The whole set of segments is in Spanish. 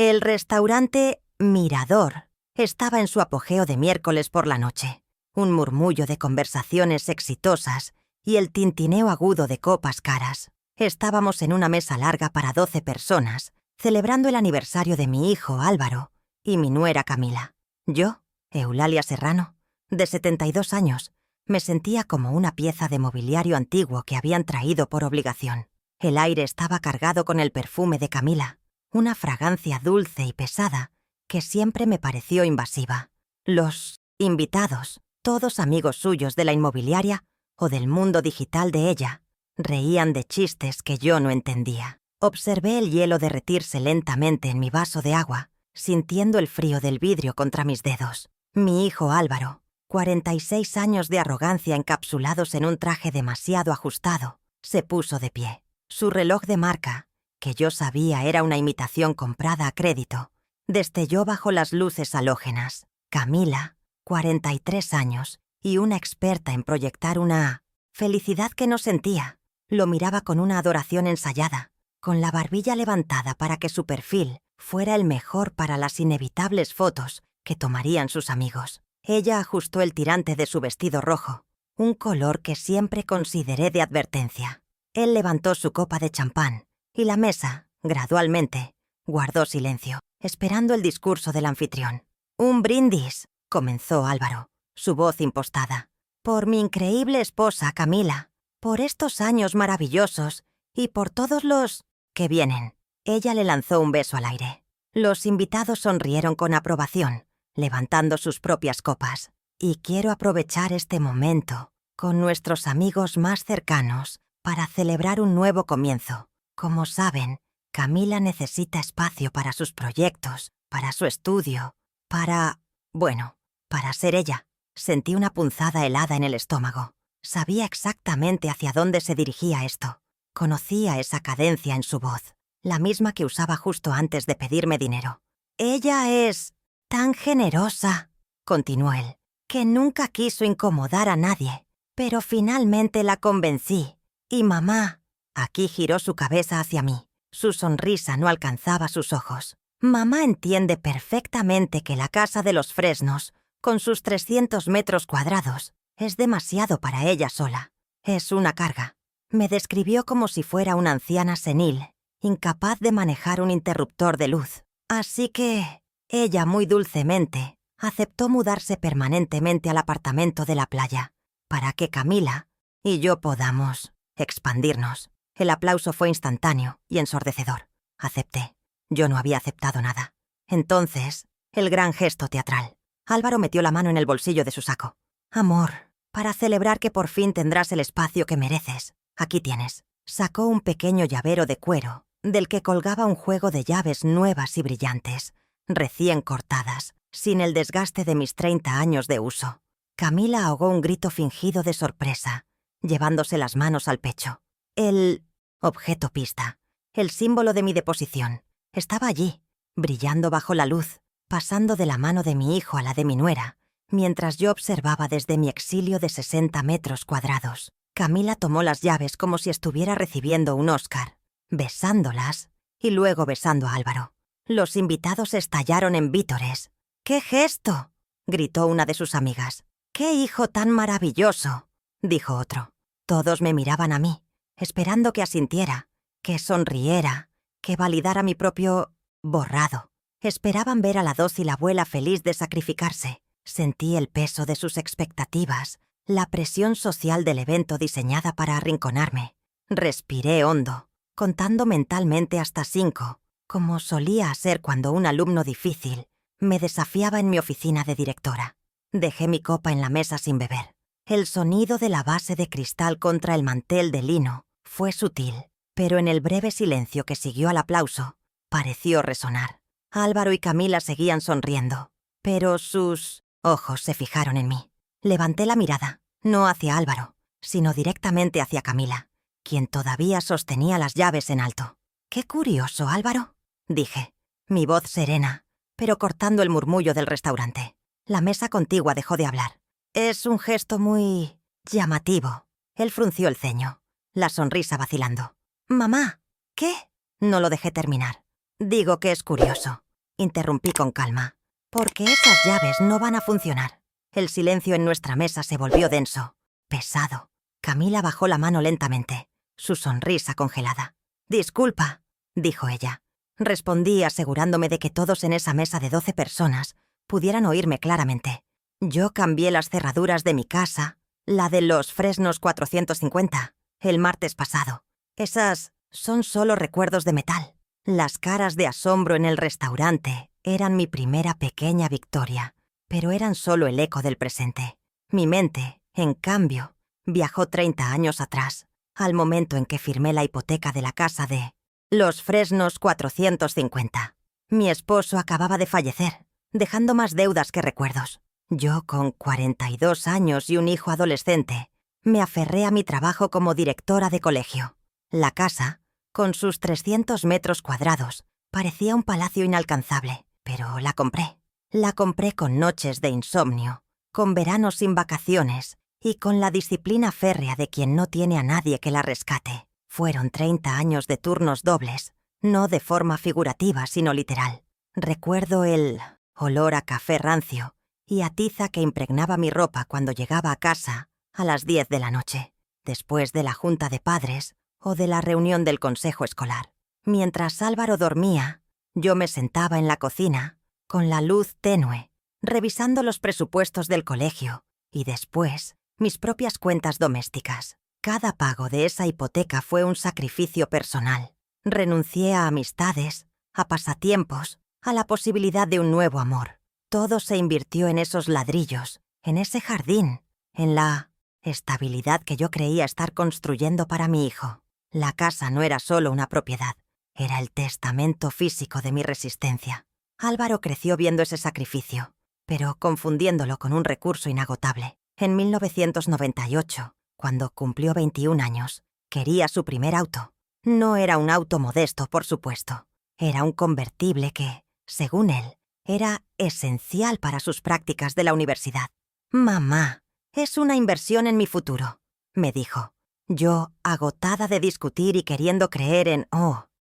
El restaurante Mirador estaba en su apogeo de miércoles por la noche. Un murmullo de conversaciones exitosas y el tintineo agudo de copas caras. Estábamos en una mesa larga para 12 personas, celebrando el aniversario de mi hijo Álvaro y mi nuera Camila. Yo, Eulalia Serrano, de 72 años, me sentía como una pieza de mobiliario antiguo que habían traído por obligación. El aire estaba cargado con el perfume de Camila, una fragancia dulce y pesada que siempre me pareció invasiva. Los invitados, todos amigos suyos de la inmobiliaria o del mundo digital de ella, reían de chistes que yo no entendía. Observé el hielo derretirse lentamente en mi vaso de agua, sintiendo el frío del vidrio contra mis dedos. Mi hijo Álvaro, 46 años de arrogancia encapsulados en un traje demasiado ajustado, se puso de pie. Su reloj de marca, que yo sabía era una imitación comprada a crédito, destelló bajo las luces halógenas. Camila, 43 años, y una experta en proyectar una felicidad que no sentía, lo miraba con una adoración ensayada, con la barbilla levantada para que su perfil fuera el mejor para las inevitables fotos que tomarían sus amigos. Ella ajustó el tirante de su vestido rojo, un color que siempre consideré de advertencia. Él levantó su copa de champán y la mesa, gradualmente, guardó silencio, esperando el discurso del anfitrión. «Un brindis», comenzó Álvaro, su voz impostada, «por mi increíble esposa Camila, por estos años maravillosos y por todos los que vienen». Ella le lanzó un beso al aire. Los invitados sonrieron con aprobación, levantando sus propias copas. Y quiero aprovechar este momento con nuestros amigos más cercanos para celebrar un nuevo comienzo. Como saben, Camila necesita espacio para sus proyectos, para su estudio, para ser ella. Sentí una punzada helada en el estómago. Sabía exactamente hacia dónde se dirigía esto. Conocía esa cadencia en su voz, la misma que usaba justo antes de pedirme dinero. «Ella es tan generosa», continuó él, «que nunca quiso incomodar a nadie, pero finalmente la convencí. Y mamá», aquí giró su cabeza hacia mí. Su sonrisa no alcanzaba sus ojos. «Mamá entiende perfectamente que la casa de los Fresnos, con sus 300 metros cuadrados, es demasiado para ella sola. Es una carga». Me describió como si fuera una anciana senil, incapaz de manejar un interruptor de luz. Así que ella, muy dulcemente, aceptó mudarse permanentemente al apartamento de la playa, para que Camila y yo podamos expandirnos. El aplauso fue instantáneo y ensordecedor. Acepté. Yo no había aceptado nada. Entonces, el gran gesto teatral. Álvaro metió la mano en el bolsillo de su saco. «Amor, para celebrar que por fin tendrás el espacio que mereces, aquí tienes». Sacó un pequeño llavero de cuero, del que colgaba un juego de llaves nuevas y brillantes, recién cortadas, sin el desgaste de mis 30 años de uso. Camila ahogó un grito fingido de sorpresa, llevándose las manos al pecho. El objeto pista, el símbolo de mi deposición, estaba allí, brillando bajo la luz, pasando de la mano de mi hijo a la de mi nuera, mientras yo observaba desde mi exilio de 60 metros cuadrados. Camila tomó las llaves como si estuviera recibiendo un Oscar, besándolas y luego besando a Álvaro. Los invitados estallaron en vítores. «¡Qué gesto!», gritó una de sus amigas. «¡Qué hijo tan maravilloso!», dijo otro. Todos me miraban a mí, esperando que asintiera, que sonriera, que validara mi propio borrado. Esperaban ver a la dócil abuela feliz de sacrificarse. Sentí el peso de sus expectativas, la presión social del evento diseñada para arrinconarme. Respiré hondo, contando mentalmente hasta 5, como solía hacer cuando un alumno difícil me desafiaba en mi oficina de directora. Dejé mi copa en la mesa sin beber. El sonido de la base de cristal contra el mantel de lino fue sutil, pero en el breve silencio que siguió al aplauso, pareció resonar. Álvaro y Camila seguían sonriendo, pero sus ojos se fijaron en mí. Levanté la mirada, no hacia Álvaro, sino directamente hacia Camila, quien todavía sostenía las llaves en alto. «Qué curioso, Álvaro», dije, mi voz serena, pero cortando el murmullo del restaurante. La mesa contigua dejó de hablar. «Es un gesto muy llamativo». Él frunció el ceño, la sonrisa vacilando. «Mamá, ¿qué?». No lo dejé terminar. «Digo que es curioso». interrumpí con calma, porque esas llaves no van a funcionar. El silencio en nuestra mesa se volvió denso, pesado. Camila bajó la mano lentamente, su sonrisa congelada. «Disculpa», dijo ella. Respondí asegurándome de que todos en esa mesa de 12 personas pudieran oírme claramente. «Yo cambié las cerraduras de mi casa, la de los Fresnos 450, el martes pasado. Esas son solo recuerdos de metal». Las caras de asombro en el restaurante eran mi primera pequeña victoria, pero eran solo el eco del presente. Mi mente, en cambio, viajó 30 años atrás, al momento en que firmé la hipoteca de la casa de los Fresnos 450. Mi esposo acababa de fallecer, dejando más deudas que recuerdos. Yo, con 42 años y un hijo adolescente, me aferré a mi trabajo como directora de colegio. La casa, con sus 300 metros cuadrados, parecía un palacio inalcanzable, pero la compré. La compré con noches de insomnio, con veranos sin vacaciones y con la disciplina férrea de quien no tiene a nadie que la rescate. Fueron 30 años de turnos dobles, no de forma figurativa, sino literal. Recuerdo el olor a café rancio y a tiza que impregnaba mi ropa cuando llegaba a casa a las 10 de la noche, después de la junta de padres o de la reunión del consejo escolar. Mientras Álvaro dormía, yo me sentaba en la cocina, con la luz tenue, revisando los presupuestos del colegio y después mis propias cuentas domésticas. Cada pago de esa hipoteca fue un sacrificio personal. Renuncié a amistades, a pasatiempos, a la posibilidad de un nuevo amor. Todo se invirtió en esos ladrillos, en ese jardín, en la estabilidad que yo creía estar construyendo para mi hijo. La casa no era solo una propiedad, era el testamento físico de mi resistencia. Álvaro creció viendo ese sacrificio, pero confundiéndolo con un recurso inagotable. En 1998, cuando cumplió 21 años, quería su primer auto. No era un auto modesto, por supuesto. Era un convertible que, según él, era esencial para sus prácticas de la universidad. «Mamá, es una inversión en mi futuro», me dijo. Yo, agotada de discutir y queriendo creer en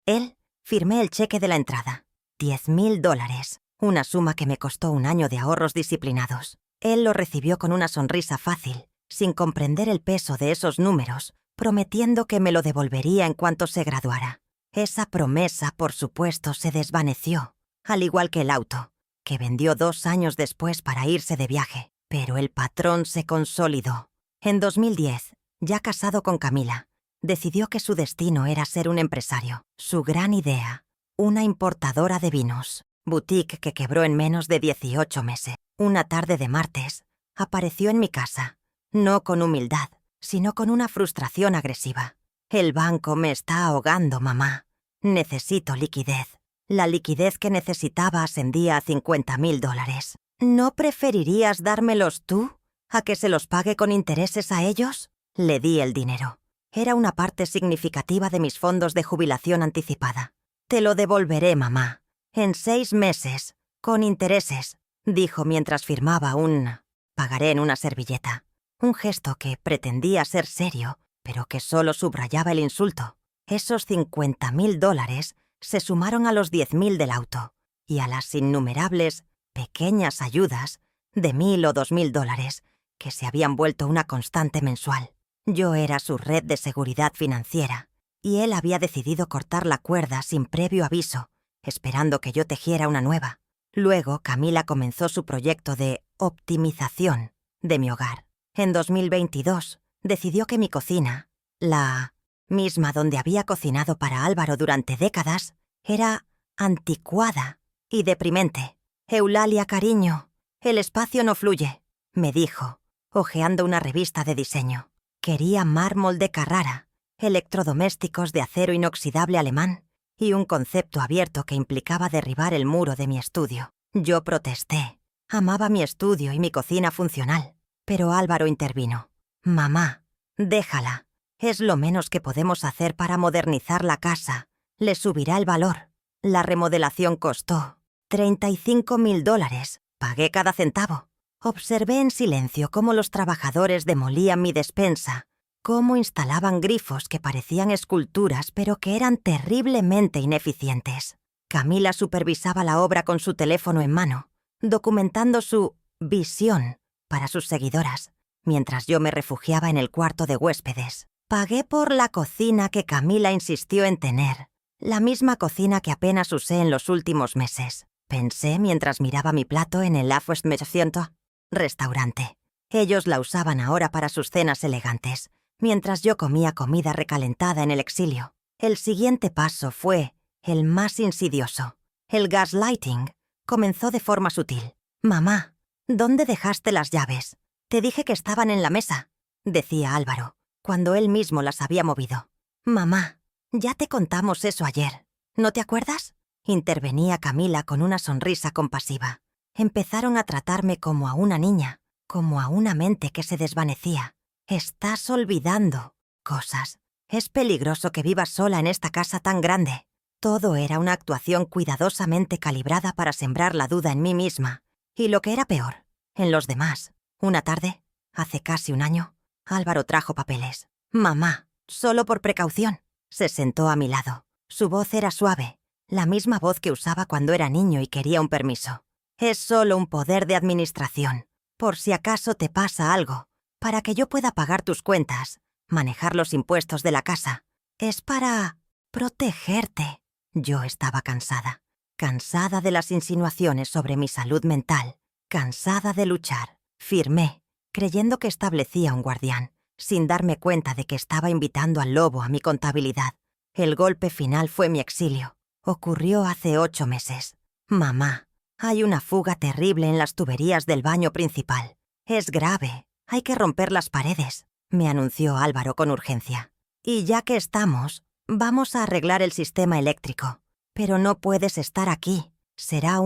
él, firmé el cheque de la entrada. $10,000, una suma que me costó un año de ahorros disciplinados. Él lo recibió con una sonrisa fácil, sin comprender el peso de esos números, prometiendo que me lo devolvería en cuanto se graduara. Esa promesa, por supuesto, se desvaneció, al igual que el auto, que vendió 2 años después para irse de viaje. Pero el patrón se consolidó. En 2010, ya casado con Camila, decidió que su destino era ser un empresario. Su gran idea, una importadora de vinos, boutique que quebró en menos de 18 meses. Una tarde de martes, apareció en mi casa, no con humildad, sino con una frustración agresiva. «El banco me está ahogando, mamá. Necesito liquidez». La liquidez que necesitaba ascendía a $50,000. «¿No preferirías dármelos tú, a que se los pague con intereses a ellos?» Le di el dinero. Era una parte significativa de mis fondos de jubilación anticipada. «Te lo devolveré, mamá. En 6 meses, con intereses», dijo mientras firmaba un pagaré en una servilleta. Un gesto que pretendía ser serio, pero que solo subrayaba el insulto. Esos $50,000 se sumaron a los 10,000 del auto y a las innumerables pequeñas ayudas de $1,000 o $2,000 que se habían vuelto una constante mensual. Yo era su red de seguridad financiera y él había decidido cortar la cuerda sin previo aviso, esperando que yo tejiera una nueva. Luego, Camila comenzó su proyecto de optimización de mi hogar. En 2022, decidió que mi cocina, la misma donde había cocinado para Álvaro durante décadas, era anticuada y deprimente. «Eulalia, cariño, el espacio no fluye», me dijo, hojeando una revista de diseño. Quería mármol de Carrara, electrodomésticos de acero inoxidable alemán y un concepto abierto que implicaba derribar el muro de mi estudio. Yo protesté. Amaba mi estudio y mi cocina funcional, pero Álvaro intervino. «Mamá, déjala. Es lo menos que podemos hacer para modernizar la casa. Le subirá el valor». La remodelación costó $35,000. Pagué cada centavo. Observé en silencio cómo los trabajadores demolían mi despensa, cómo instalaban grifos que parecían esculturas pero que eran terriblemente ineficientes. Camila supervisaba la obra con su teléfono en mano, documentando su visión para sus seguidoras, mientras yo me refugiaba en el cuarto de huéspedes. Pagué por la cocina que Camila insistió en tener, la misma cocina que apenas usé en los últimos meses. Pensé mientras miraba mi plato en el Afwestmeciento restaurante. Ellos la usaban ahora para sus cenas elegantes, mientras yo comía comida recalentada en el exilio. El siguiente paso fue el más insidioso. El gaslighting comenzó de forma sutil. «Mamá, ¿dónde dejaste las llaves? Te dije que estaban en la mesa», decía Álvaro, cuando él mismo las había movido. «Mamá, ya te contamos eso ayer. ¿No te acuerdas?», intervenía Camila con una sonrisa compasiva. Empezaron a tratarme como a una niña, como a una mente que se desvanecía. «Estás olvidando cosas. Es peligroso que vivas sola en esta casa tan grande». Todo era una actuación cuidadosamente calibrada para sembrar la duda en mí misma, y lo que era peor, en los demás. Una tarde, hace casi un año, Álvaro trajo papeles. «Mamá, solo por precaución». Se sentó a mi lado. Su voz era suave, la misma voz que usaba cuando era niño y quería un permiso. «Es solo un poder de administración, por si acaso te pasa algo, para que yo pueda pagar tus cuentas, manejar los impuestos de la casa. Es para protegerte». Yo estaba cansada de las insinuaciones sobre mi salud mental, cansada de luchar. Firmé, creyendo que establecía un guardián, sin darme cuenta de que estaba invitando al lobo a mi contabilidad. El golpe final fue mi exilio. Ocurrió hace 8 meses. «Mamá, hay una fuga terrible en las tuberías del baño principal. Es grave, hay que romper las paredes», me anunció Álvaro con urgencia. «Y ya que estamos, vamos a arreglar el sistema eléctrico. Pero no puedes estar aquí. Será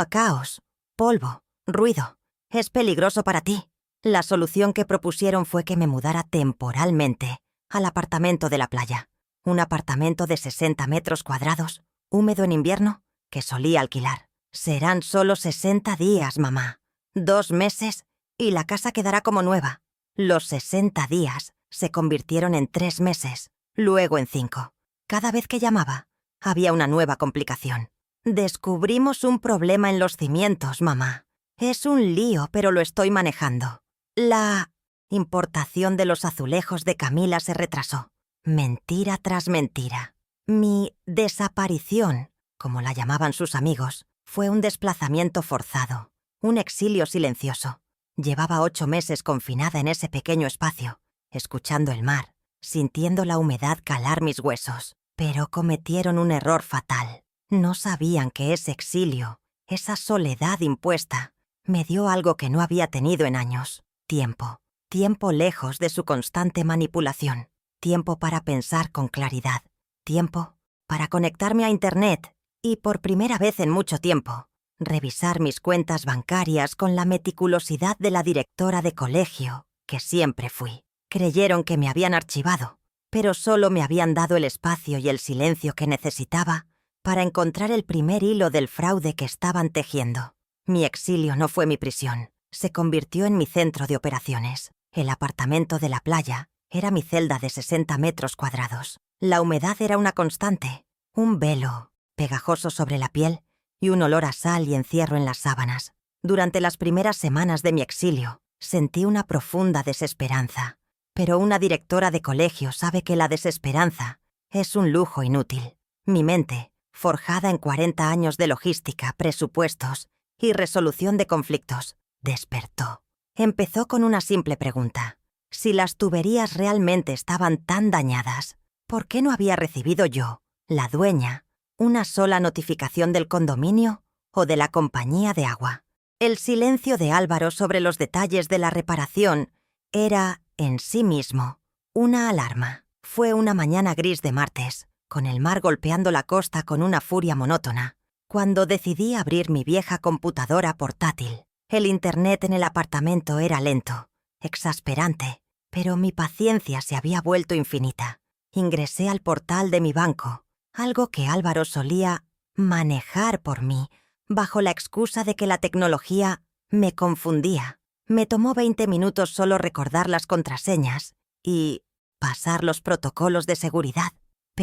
caos, polvo, ruido. Es peligroso para ti». La solución que propusieron fue que me mudara temporalmente al apartamento de la playa. Un apartamento de 60 metros cuadrados, húmedo en invierno, que solía alquilar. «Serán solo 60 días, mamá. 2 meses y la casa quedará como nueva». Los 60 días se convirtieron en 3 meses, luego en 5. Cada vez que llamaba, había una nueva complicación. «Descubrimos un problema en los cimientos, mamá. Es un lío, pero lo estoy manejando». La importación de los azulejos de Camila se retrasó. Mentira tras mentira. Mi desaparición, como la llamaban sus amigos, fue un desplazamiento forzado, un exilio silencioso. Llevaba 8 meses confinada en ese pequeño espacio, escuchando el mar, sintiendo la humedad calar mis huesos. Pero cometieron un error fatal. No sabían que ese exilio, esa soledad impuesta, me dio algo que no había tenido en años. Tiempo lejos de su constante manipulación. Tiempo para pensar con claridad. Tiempo para conectarme a Internet y, por primera vez en mucho tiempo, revisar mis cuentas bancarias con la meticulosidad de la directora de colegio que siempre fui. Creyeron que me habían archivado, pero solo me habían dado el espacio y el silencio que necesitaba para encontrar el primer hilo del fraude que estaban tejiendo. Mi exilio no fue mi prisión, se convirtió en mi centro de operaciones. El apartamento de la playa era mi celda de 60 metros cuadrados. La humedad era una constante, un velo pegajoso sobre la piel y un olor a sal y encierro en las sábanas. Durante las primeras semanas de mi exilio, sentí una profunda desesperanza. Pero una directora de colegio sabe que la desesperanza es un lujo inútil. Mi mente, forjada en 40 años de logística, presupuestos y resolución de conflictos, despertó. Empezó con una simple pregunta. Si las tuberías realmente estaban tan dañadas, ¿por qué no había recibido yo, la dueña, una sola notificación del condominio o de la compañía de agua? El silencio de Álvaro sobre los detalles de la reparación era, en sí mismo, una alarma. Fue una mañana gris de martes, con el mar golpeando la costa con una furia monótona, cuando decidí abrir mi vieja computadora portátil. El internet en el apartamento era lento, exasperante, pero mi paciencia se había vuelto infinita. Ingresé al portal de mi banco, algo que Álvaro solía manejar por mí, bajo la excusa de que la tecnología me confundía. Me tomó 20 minutos solo recordar las contraseñas y pasar los protocolos de seguridad.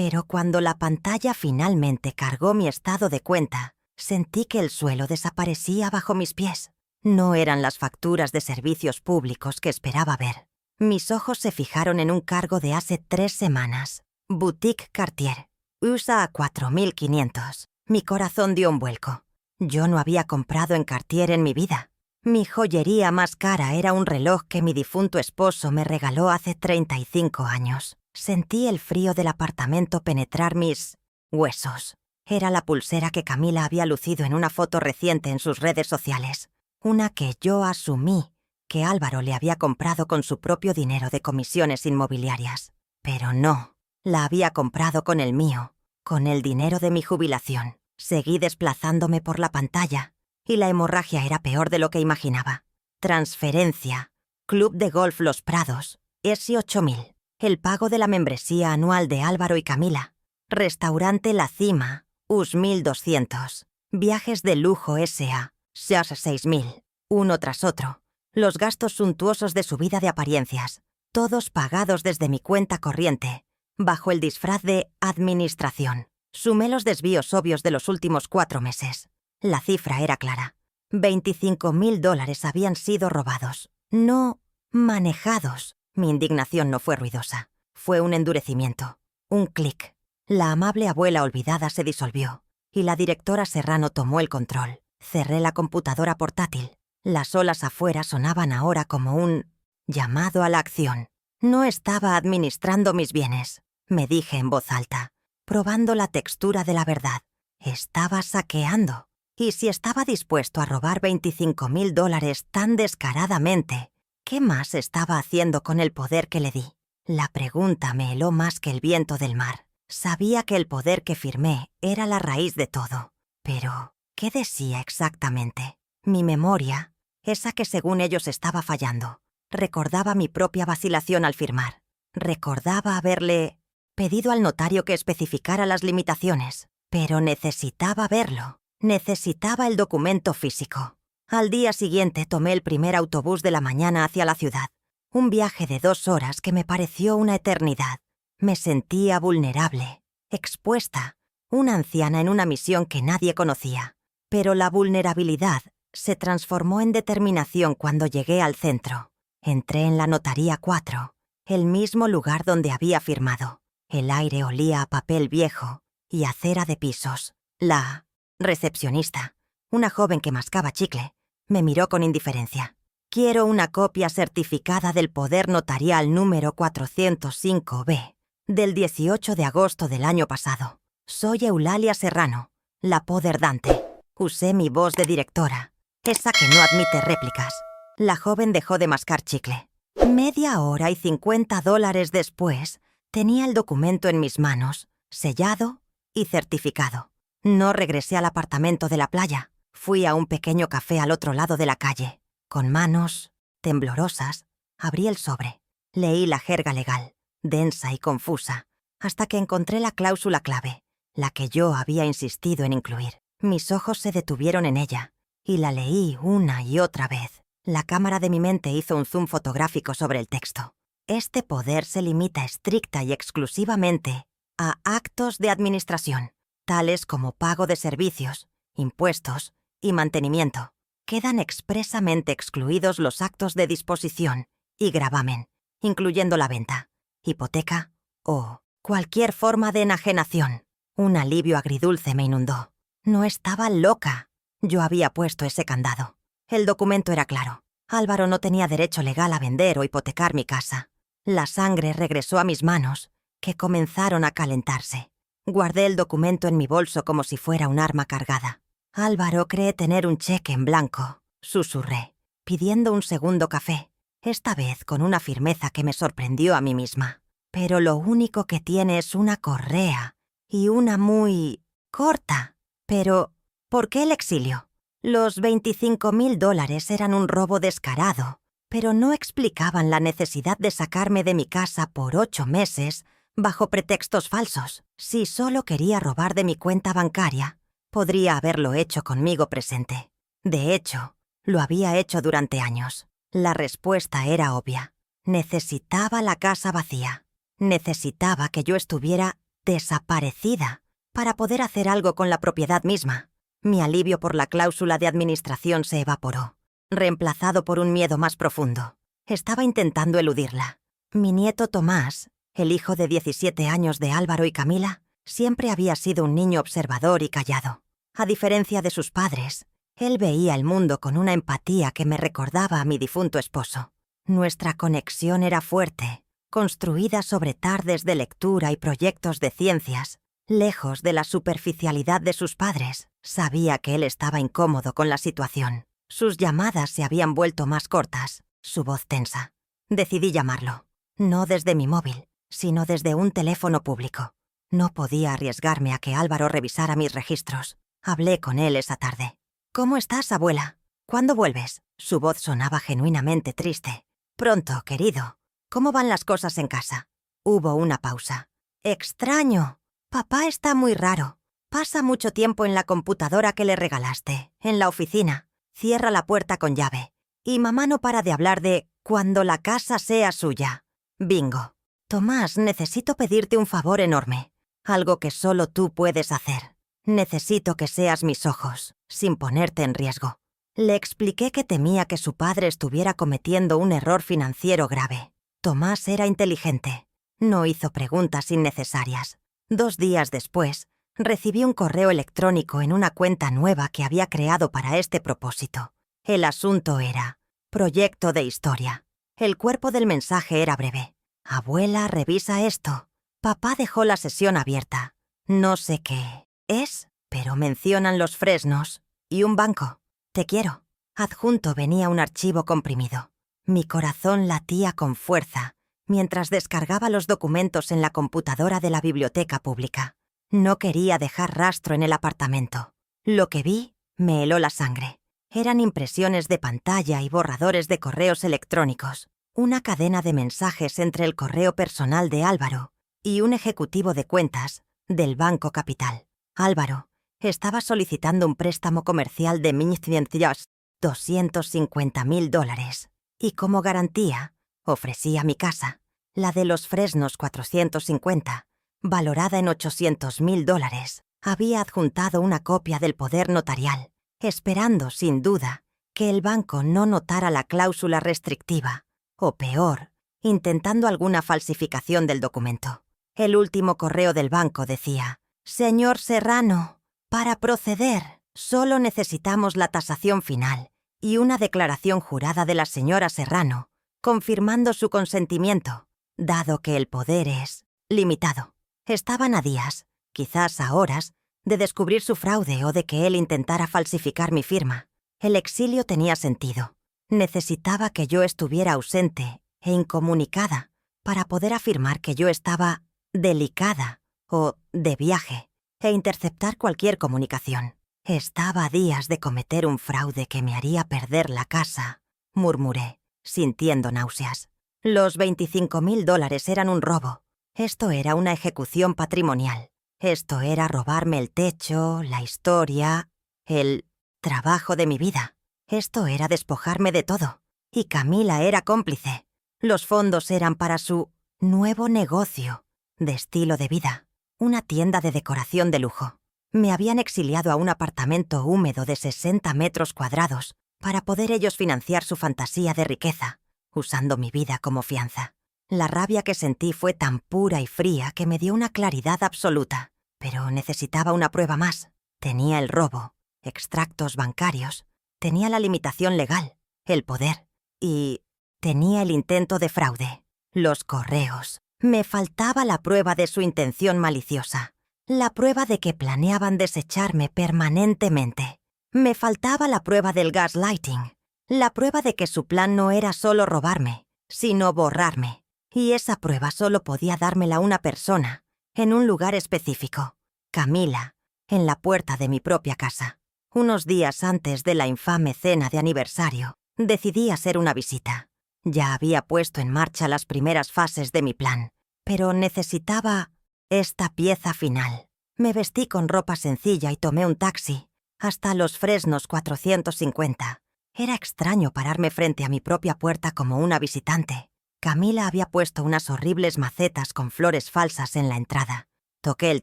Pero cuando la pantalla finalmente cargó mi estado de cuenta, sentí que el suelo desaparecía bajo mis pies. No eran las facturas de servicios públicos que esperaba ver. Mis ojos se fijaron en un cargo de hace 3 semanas. Boutique Cartier. USA a 4.500. Mi corazón dio un vuelco. Yo no había comprado en Cartier en mi vida. Mi joyería más cara era un reloj que mi difunto esposo me regaló hace 35 años. Sentí el frío del apartamento penetrar mis huesos. Era la pulsera que Camila había lucido en una foto reciente en sus redes sociales. Una que yo asumí que Álvaro le había comprado con su propio dinero de comisiones inmobiliarias. Pero no, la había comprado con el mío, con el dinero de mi jubilación. Seguí desplazándome por la pantalla y la hemorragia era peor de lo que imaginaba. Transferencia, Club de Golf Los Prados, S8000. El pago de la membresía anual de Álvaro y Camila. Restaurante La Cima, US 1200. Viajes de lujo S.A., SEAS 6000. Uno tras otro. Los gastos suntuosos de subida de apariencias. Todos pagados desde mi cuenta corriente, bajo el disfraz de administración. Sumé los desvíos obvios de los últimos 4 meses. La cifra era clara. $25.000 habían sido robados. No manejados. Mi indignación no fue ruidosa. Fue un endurecimiento. Un clic. La amable abuela olvidada se disolvió y la directora Serrano tomó el control. Cerré la computadora portátil. Las olas afuera sonaban ahora como un llamado a la acción. No estaba administrando mis bienes, me dije en voz alta, probando la textura de la verdad. Estaba saqueando. Y si estaba dispuesto a robar $25.000 tan descaradamente, ¿qué más estaba haciendo con el poder que le di? La pregunta me heló más que el viento del mar. Sabía que el poder que firmé era la raíz de todo. Pero, ¿qué decía exactamente? Mi memoria, esa que según ellos estaba fallando, recordaba mi propia vacilación al firmar. Recordaba haberle pedido al notario que especificara las limitaciones, pero necesitaba verlo. Necesitaba el documento físico. Al día siguiente tomé el primer autobús de la mañana hacia la ciudad. Un viaje de 2 horas que me pareció una eternidad. Me sentía vulnerable, expuesta, una anciana en una misión que nadie conocía. Pero la vulnerabilidad se transformó en determinación cuando llegué al centro. Entré en la Notaría 4, el mismo lugar donde había firmado. El aire olía a papel viejo y a cera de pisos. La recepcionista, una joven que mascaba chicle, me miró con indiferencia. Quiero una copia certificada del poder notarial número 405B, del 18 de agosto del año pasado. Soy Eulalia Serrano, la poder Dante. Usé mi voz de directora, esa que no admite réplicas. La joven dejó de mascar chicle. Media hora y $50 después, tenía el documento en mis manos, sellado y certificado. No regresé al apartamento de la playa. Fui a un pequeño café al otro lado de la calle. Con manos temblorosas, abrí el sobre. Leí la jerga legal, densa y confusa, hasta que encontré la cláusula clave, la que yo había insistido en incluir. Mis ojos se detuvieron en ella, y la leí una y otra vez. La cámara de mi mente hizo un zoom fotográfico sobre el texto. Este poder se limita estricta y exclusivamente a actos de administración, tales como pago de servicios, impuestos y mantenimiento. Quedan expresamente excluidos los actos de disposición y gravamen, incluyendo la venta, hipoteca o cualquier forma de enajenación. Un alivio agridulce me inundó. No estaba loca. Yo había puesto ese candado. El documento era claro. Álvaro no tenía derecho legal a vender o hipotecar mi casa. La sangre regresó a mis manos, que comenzaron a calentarse. Guardé el documento en mi bolso como si fuera un arma cargada. Álvaro cree tener un cheque en blanco, susurré, pidiendo un segundo café, esta vez con una firmeza que me sorprendió a mí misma. Pero lo único que tiene es una correa, y una muy corta. Pero, ¿por qué el exilio? Los $25.000 eran un robo descarado, pero no explicaban la necesidad de sacarme de mi casa por 8 meses bajo pretextos falsos. Si solo quería robar de mi cuenta bancaria, podría haberlo hecho conmigo presente. De hecho, lo había hecho durante años. La respuesta era obvia. Necesitaba la casa vacía. Necesitaba que yo estuviera desaparecida, para poder hacer algo con la propiedad misma. Mi alivio por la cláusula de administración se evaporó, reemplazado por un miedo más profundo. Estaba intentando eludirla. Mi nieto Tomás, el hijo de 17 años de Álvaro y Camila, siempre había sido un niño observador y callado. A diferencia de sus padres, él veía el mundo con una empatía que me recordaba a mi difunto esposo. Nuestra conexión era fuerte, construida sobre tardes de lectura y proyectos de ciencias, lejos de la superficialidad de sus padres. Sabía que él estaba incómodo con la situación. Sus llamadas se habían vuelto más cortas, su voz tensa. Decidí llamarlo, no desde mi móvil, sino desde un teléfono público. No podía arriesgarme a que Álvaro revisara mis registros. Hablé con él esa tarde. «¿Cómo estás, abuela? ¿Cuándo vuelves?» Su voz sonaba genuinamente triste. «Pronto, querido. ¿Cómo van las cosas en casa?» Hubo una pausa. «Extraño. Papá está muy raro. Pasa mucho tiempo en la computadora que le regalaste, en la oficina. Cierra la puerta con llave. Y mamá no para de hablar de «cuando la casa sea suya». Bingo. Tomás, necesito pedirte un favor enorme. Algo que solo tú puedes hacer. Necesito que seas mis ojos, sin ponerte en riesgo. Le expliqué que temía que su padre estuviera cometiendo un error financiero grave. Tomás era inteligente. No hizo preguntas innecesarias. 2 días después, recibí un correo electrónico en una cuenta nueva que había creado para este propósito. El asunto era proyecto de historia. El cuerpo del mensaje era breve. «Abuela, revisa esto». Papá dejó la sesión abierta. No sé qué es, pero mencionan los fresnos y un banco. «Te quiero». Adjunto venía un archivo comprimido. Mi corazón latía con fuerza mientras descargaba los documentos en la computadora de la biblioteca pública. No quería dejar rastro en el apartamento. Lo que vi me heló la sangre. Eran impresiones de pantalla y borradores de correos electrónicos. Una cadena de mensajes entre el correo personal de Álvaro y un ejecutivo de cuentas del Banco Capital. Álvaro estaba solicitando un préstamo comercial de $250,000 y como garantía ofrecía mi casa, la de los Fresnos 450, valorada en $800,000. Había adjuntado una copia del poder notarial, esperando, sin duda, que el banco no notara la cláusula restrictiva, o peor, intentando alguna falsificación del documento. El último correo del banco decía: «Señor Serrano, para proceder, solo necesitamos la tasación final y una declaración jurada de la señora Serrano, confirmando su consentimiento, dado que el poder es limitado». Estaban a días, quizás a horas, de descubrir su fraude o de que él intentara falsificar mi firma. El exilio tenía sentido. Necesitaba que yo estuviera ausente e incomunicada para poder afirmar que yo estaba delicada o de viaje e interceptar cualquier comunicación. Estaba a días de cometer un fraude que me haría perder la casa, murmuré, sintiendo náuseas. Los $25,000 eran un robo. Esto era una ejecución patrimonial. Esto era robarme el techo, la historia, el trabajo de mi vida. Esto era despojarme de todo. Y Camila era cómplice. Los fondos eran para su nuevo negocio de estilo de vida, una tienda de decoración de lujo. Me habían exiliado a un apartamento húmedo de 60 metros cuadrados para poder ellos financiar su fantasía de riqueza, usando mi vida como fianza. La rabia que sentí fue tan pura y fría que me dio una claridad absoluta. Pero necesitaba una prueba más. Tenía el robo, extractos bancarios, tenía la limitación legal, el poder, y tenía el intento de fraude, los correos. Me faltaba la prueba de su intención maliciosa, la prueba de que planeaban desecharme permanentemente. Me faltaba la prueba del gaslighting, la prueba de que su plan no era solo robarme, sino borrarme. Y esa prueba solo podía dármela una persona, en un lugar específico. Camila, en la puerta de mi propia casa. Unos días antes de la infame cena de aniversario, decidí hacer una visita. Ya había puesto en marcha las primeras fases de mi plan, pero necesitaba esta pieza final. Me vestí con ropa sencilla y tomé un taxi hasta los Fresnos 450. Era extraño pararme frente a mi propia puerta como una visitante. Camila había puesto unas horribles macetas con flores falsas en la entrada. Toqué el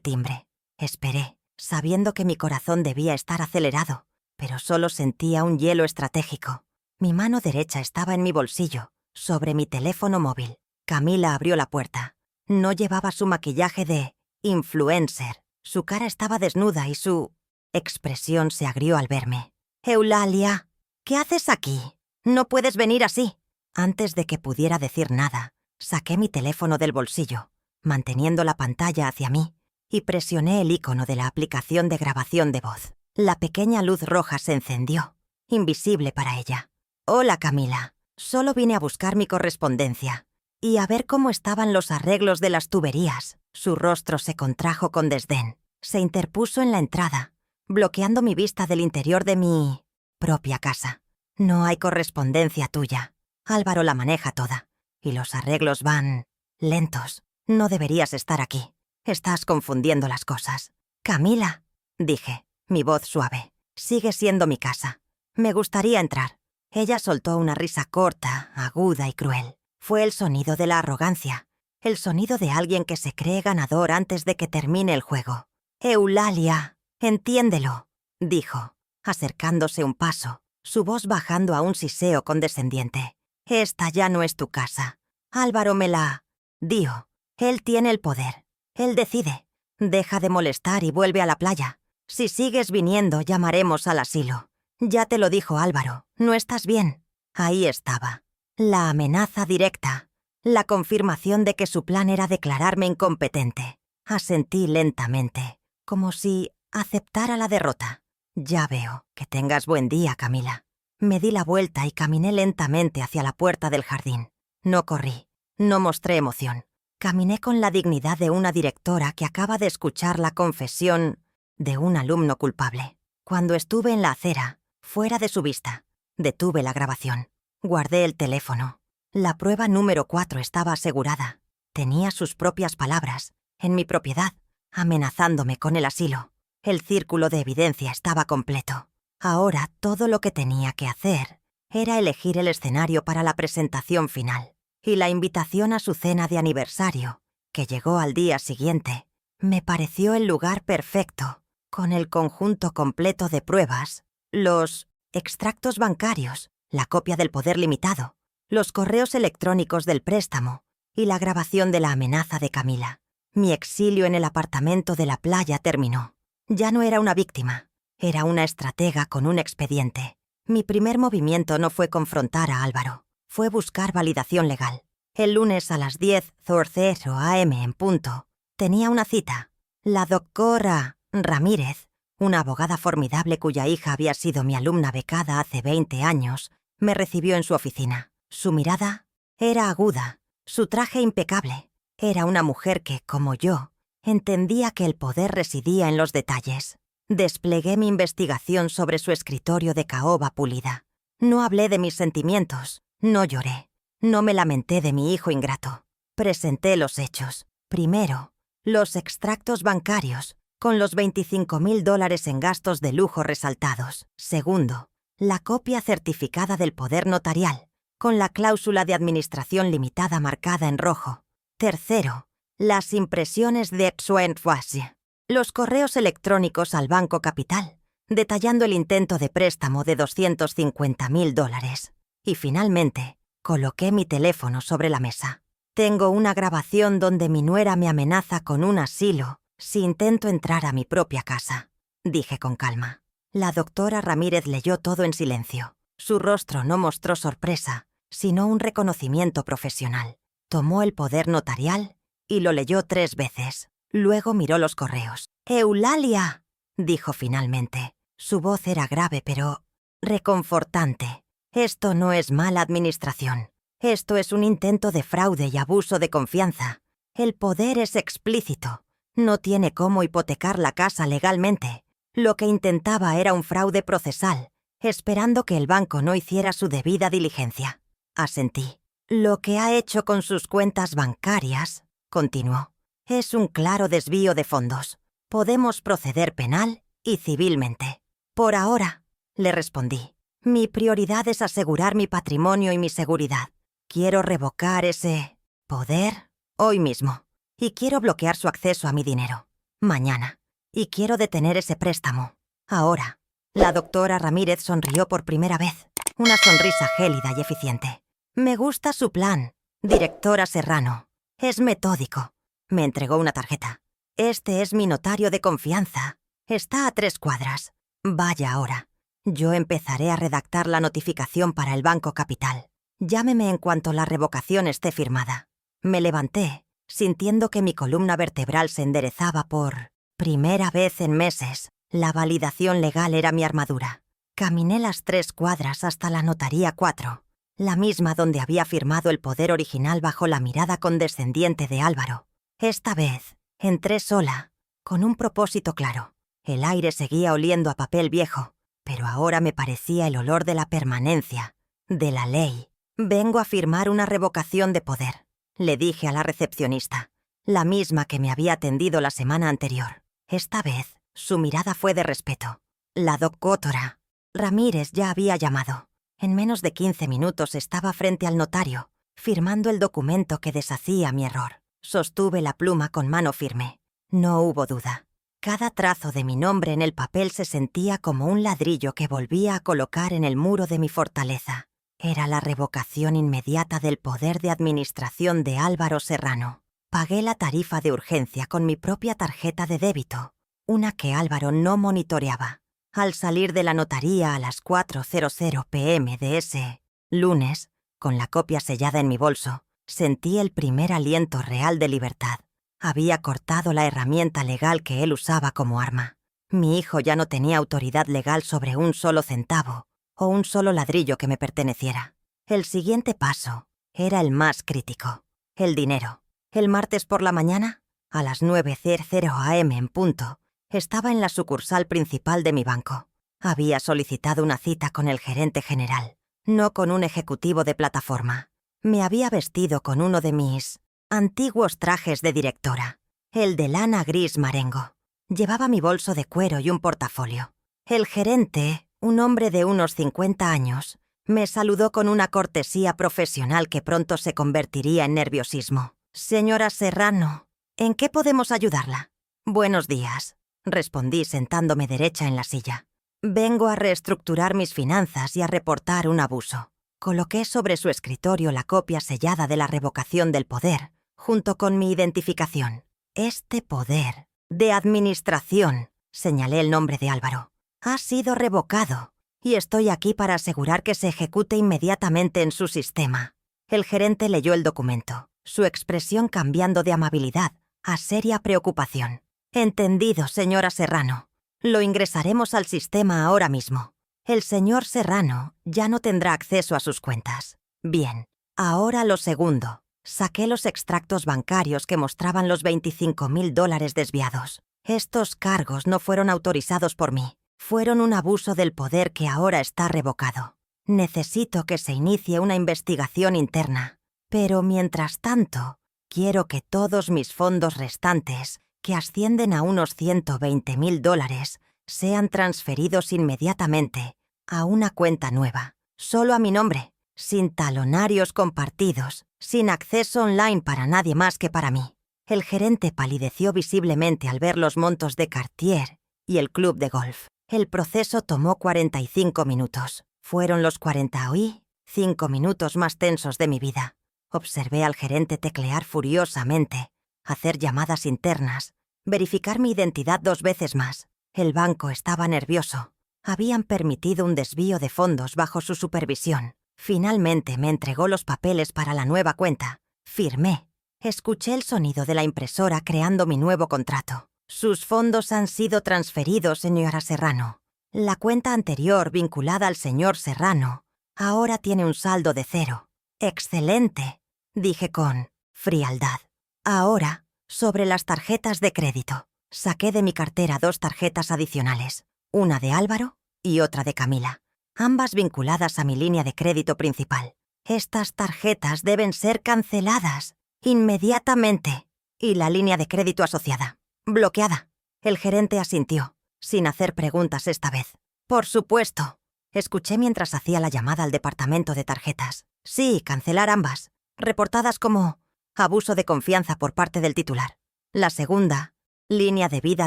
timbre. Esperé, sabiendo que mi corazón debía estar acelerado, pero solo sentía un hielo estratégico. Mi mano derecha estaba en mi bolsillo, sobre mi teléfono móvil. Camila abrió la puerta. No llevaba su maquillaje de influencer. Su cara estaba desnuda y su expresión se agrió al verme. «Eulalia, ¿qué haces aquí? No puedes venir así». Antes de que pudiera decir nada, saqué mi teléfono del bolsillo, manteniendo la pantalla hacia mí, y presioné el icono de la aplicación de grabación de voz. La pequeña luz roja se encendió, invisible para ella. «Hola, Camila. Solo vine a buscar mi correspondencia y a ver cómo estaban los arreglos de las tuberías». Su rostro se contrajo con desdén. Se interpuso en la entrada, bloqueando mi vista del interior de mi propia casa. «No hay correspondencia tuya. Álvaro la maneja toda, y los arreglos van lentos. No deberías estar aquí. Estás confundiendo las cosas». «Camila», dije, mi voz suave, «sigue siendo mi casa. Me gustaría entrar». Ella soltó una risa corta, aguda y cruel. Fue el sonido de la arrogancia, el sonido de alguien que se cree ganador antes de que termine el juego. «Eulalia, entiéndelo», dijo, acercándose un paso, su voz bajando a un siseo condescendiente. «Esta ya no es tu casa. Álvaro me la dio. Él tiene el poder. Él decide. Deja de molestar y vuelve a la playa. Si sigues viniendo, llamaremos al asilo. Ya te lo dijo Álvaro, no estás bien». Ahí estaba. La amenaza directa. La confirmación de que su plan era declararme incompetente. Asentí lentamente, como si aceptara la derrota. «Ya veo. Que tengas buen día, Camila». Me di la vuelta y caminé lentamente hacia la puerta del jardín. No corrí, no mostré emoción. Caminé con la dignidad de una directora que acaba de escuchar la confesión de un alumno culpable. Cuando estuve en la acera, fuera de su vista, detuve la grabación. Guardé el teléfono. La prueba número 4 estaba asegurada. Tenía sus propias palabras, en mi propiedad, amenazándome con el asilo. El círculo de evidencia estaba completo. Ahora todo lo que tenía que hacer era elegir el escenario para la presentación final. Y la invitación a su cena de aniversario, que llegó al día siguiente, me pareció el lugar perfecto, con el conjunto completo de pruebas, los extractos bancarios, la copia del poder limitado, los correos electrónicos del préstamo y la grabación de la amenaza de Camila. Mi exilio en el apartamento de la playa terminó. Ya no era una víctima, era una estratega con un expediente. Mi primer movimiento no fue confrontar a Álvaro, fue buscar validación legal. El lunes a las 10:00 a.m. en punto, tenía una cita. La doctora Ramírez, una abogada formidable cuya hija había sido mi alumna becada hace 20 años, me recibió en su oficina. Su mirada era aguda, su traje impecable. Era una mujer que, como yo, entendía que el poder residía en los detalles. Desplegué mi investigación sobre su escritorio de caoba pulida. No hablé de mis sentimientos, no lloré, no me lamenté de mi hijo ingrato. Presenté los hechos. Primero, los extractos bancarios, con los $25.000 en gastos de lujo resaltados. Segundo, la copia certificada del poder notarial, con la cláusula de administración limitada marcada en rojo. Tercero, las impresiones de Xuenfuaxi, los correos electrónicos al Banco Capital, detallando el intento de préstamo de $250.000. Y finalmente, coloqué mi teléfono sobre la mesa. Tengo una grabación donde mi nuera me amenaza con un asilo si intento entrar a mi propia casa, dije con calma. La doctora Ramírez leyó todo en silencio. Su rostro no mostró sorpresa, sino un reconocimiento profesional. Tomó el poder notarial y lo leyó 3 veces. Luego miró los correos. «Eulalia», dijo finalmente. Su voz era grave pero reconfortante. «Esto no es mala administración. Esto es un intento de fraude y abuso de confianza. El poder es explícito. No tiene cómo hipotecar la casa legalmente. Lo que intentaba era un fraude procesal, esperando que el banco no hiciera su debida diligencia». Asentí. «Lo que ha hecho con sus cuentas bancarias», continuó, «es un claro desvío de fondos. Podemos proceder penal y civilmente». «Por ahora», le respondí, «mi prioridad es asegurar mi patrimonio y mi seguridad. Quiero revocar ese poder hoy mismo y quiero bloquear su acceso a mi dinero». Mañana. Y quiero detener ese préstamo. Ahora. La doctora Ramírez sonrió por primera vez. Una sonrisa gélida y eficiente. Me gusta su plan, directora Serrano. Es metódico. Me entregó una tarjeta. Este es mi notario de confianza. Está a 3 cuadras. Vaya ahora. Yo empezaré a redactar la notificación para el Banco Capital. Llámeme en cuanto la revocación esté firmada. Me levanté, sintiendo que mi columna vertebral se enderezaba por primera vez en meses. La validación legal era mi armadura. Caminé las 3 cuadras hasta la notaría 4, la misma donde había firmado el poder original bajo la mirada condescendiente de Álvaro. Esta vez, entré sola, con un propósito claro. El aire seguía oliendo a papel viejo, pero ahora me parecía el olor de la permanencia, de la ley. Vengo a firmar una revocación de poder, le dije a la recepcionista, la misma que me había atendido la semana anterior. Esta vez, su mirada fue de respeto. La doctora Ramírez ya había llamado. En menos de 15 minutos estaba frente al notario, firmando el documento que deshacía mi error. Sostuve la pluma con mano firme. No hubo duda. Cada trazo de mi nombre en el papel se sentía como un ladrillo que volvía a colocar en el muro de mi fortaleza. Era la revocación inmediata del poder de administración de Álvaro Serrano. Pagué la tarifa de urgencia con mi propia tarjeta de débito, una que Álvaro no monitoreaba. Al salir de la notaría a las 4:00 p.m. de ese lunes, con la copia sellada en mi bolso, sentí el primer aliento real de libertad. Había cortado la herramienta legal que él usaba como arma. Mi hijo ya no tenía autoridad legal sobre un solo centavo o un solo ladrillo que me perteneciera. El siguiente paso era el más crítico: el dinero. El martes por la mañana, a las 9:00 a.m. en punto, estaba en la sucursal principal de mi banco. Había solicitado una cita con el gerente general, no con un ejecutivo de plataforma. Me había vestido con uno de mis antiguos trajes de directora, el de lana gris marengo. Llevaba mi bolso de cuero y un portafolio. El gerente, un hombre de unos 50 años, me saludó con una cortesía profesional que pronto se convertiría en nerviosismo. Señora Serrano, ¿en qué podemos ayudarla? Buenos días, respondí sentándome derecha en la silla. Vengo a reestructurar mis finanzas y a reportar un abuso. Coloqué sobre su escritorio la copia sellada de la revocación del poder, junto con mi identificación. Este poder de administración, señalé el nombre de Álvaro, ha sido revocado, y estoy aquí para asegurar que se ejecute inmediatamente en su sistema. El gerente leyó el documento, su expresión cambiando de amabilidad a seria preocupación. Entendido, señora Serrano. Lo ingresaremos al sistema ahora mismo. El señor Serrano ya no tendrá acceso a sus cuentas. Bien, ahora lo segundo. Saqué los extractos bancarios que mostraban los $25.000 desviados. Estos cargos no fueron autorizados por mí. Fueron un abuso del poder que ahora está revocado. Necesito que se inicie una investigación interna. Pero mientras tanto, quiero que todos mis fondos restantes, que ascienden a unos $120.000, sean transferidos inmediatamente a una cuenta nueva, solo a mi nombre, sin talonarios compartidos, sin acceso online para nadie más que para mí. El gerente palideció visiblemente al ver los montos de Cartier y el club de golf. El proceso tomó 45 minutos. Fueron los 45 minutos más tensos de mi vida. Observé al gerente teclear furiosamente, hacer llamadas internas, verificar mi identidad 2 veces más. El banco estaba nervioso. Habían permitido un desvío de fondos bajo su supervisión. Finalmente me entregó los papeles para la nueva cuenta. Firmé. Escuché el sonido de la impresora creando mi nuevo contrato. Sus fondos han sido transferidos, señora Serrano. La cuenta anterior vinculada al señor Serrano ahora tiene un saldo de 0. Excelente, dije con frialdad. Ahora, sobre las tarjetas de crédito. Saqué de mi cartera 2 tarjetas adicionales, una de Álvaro y otra de Camila, ambas vinculadas a mi línea de crédito principal. Estas tarjetas deben ser canceladas inmediatamente. Y la línea de crédito asociada, bloqueada. El gerente asintió, sin hacer preguntas esta vez. Por supuesto. Escuché mientras hacía la llamada al departamento de tarjetas. Sí, cancelar ambas, reportadas como abuso de confianza por parte del titular. La segunda Línea de vida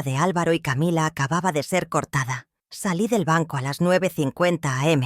de Álvaro y Camila acababa de ser cortada. Salí del banco a las 9:50 am.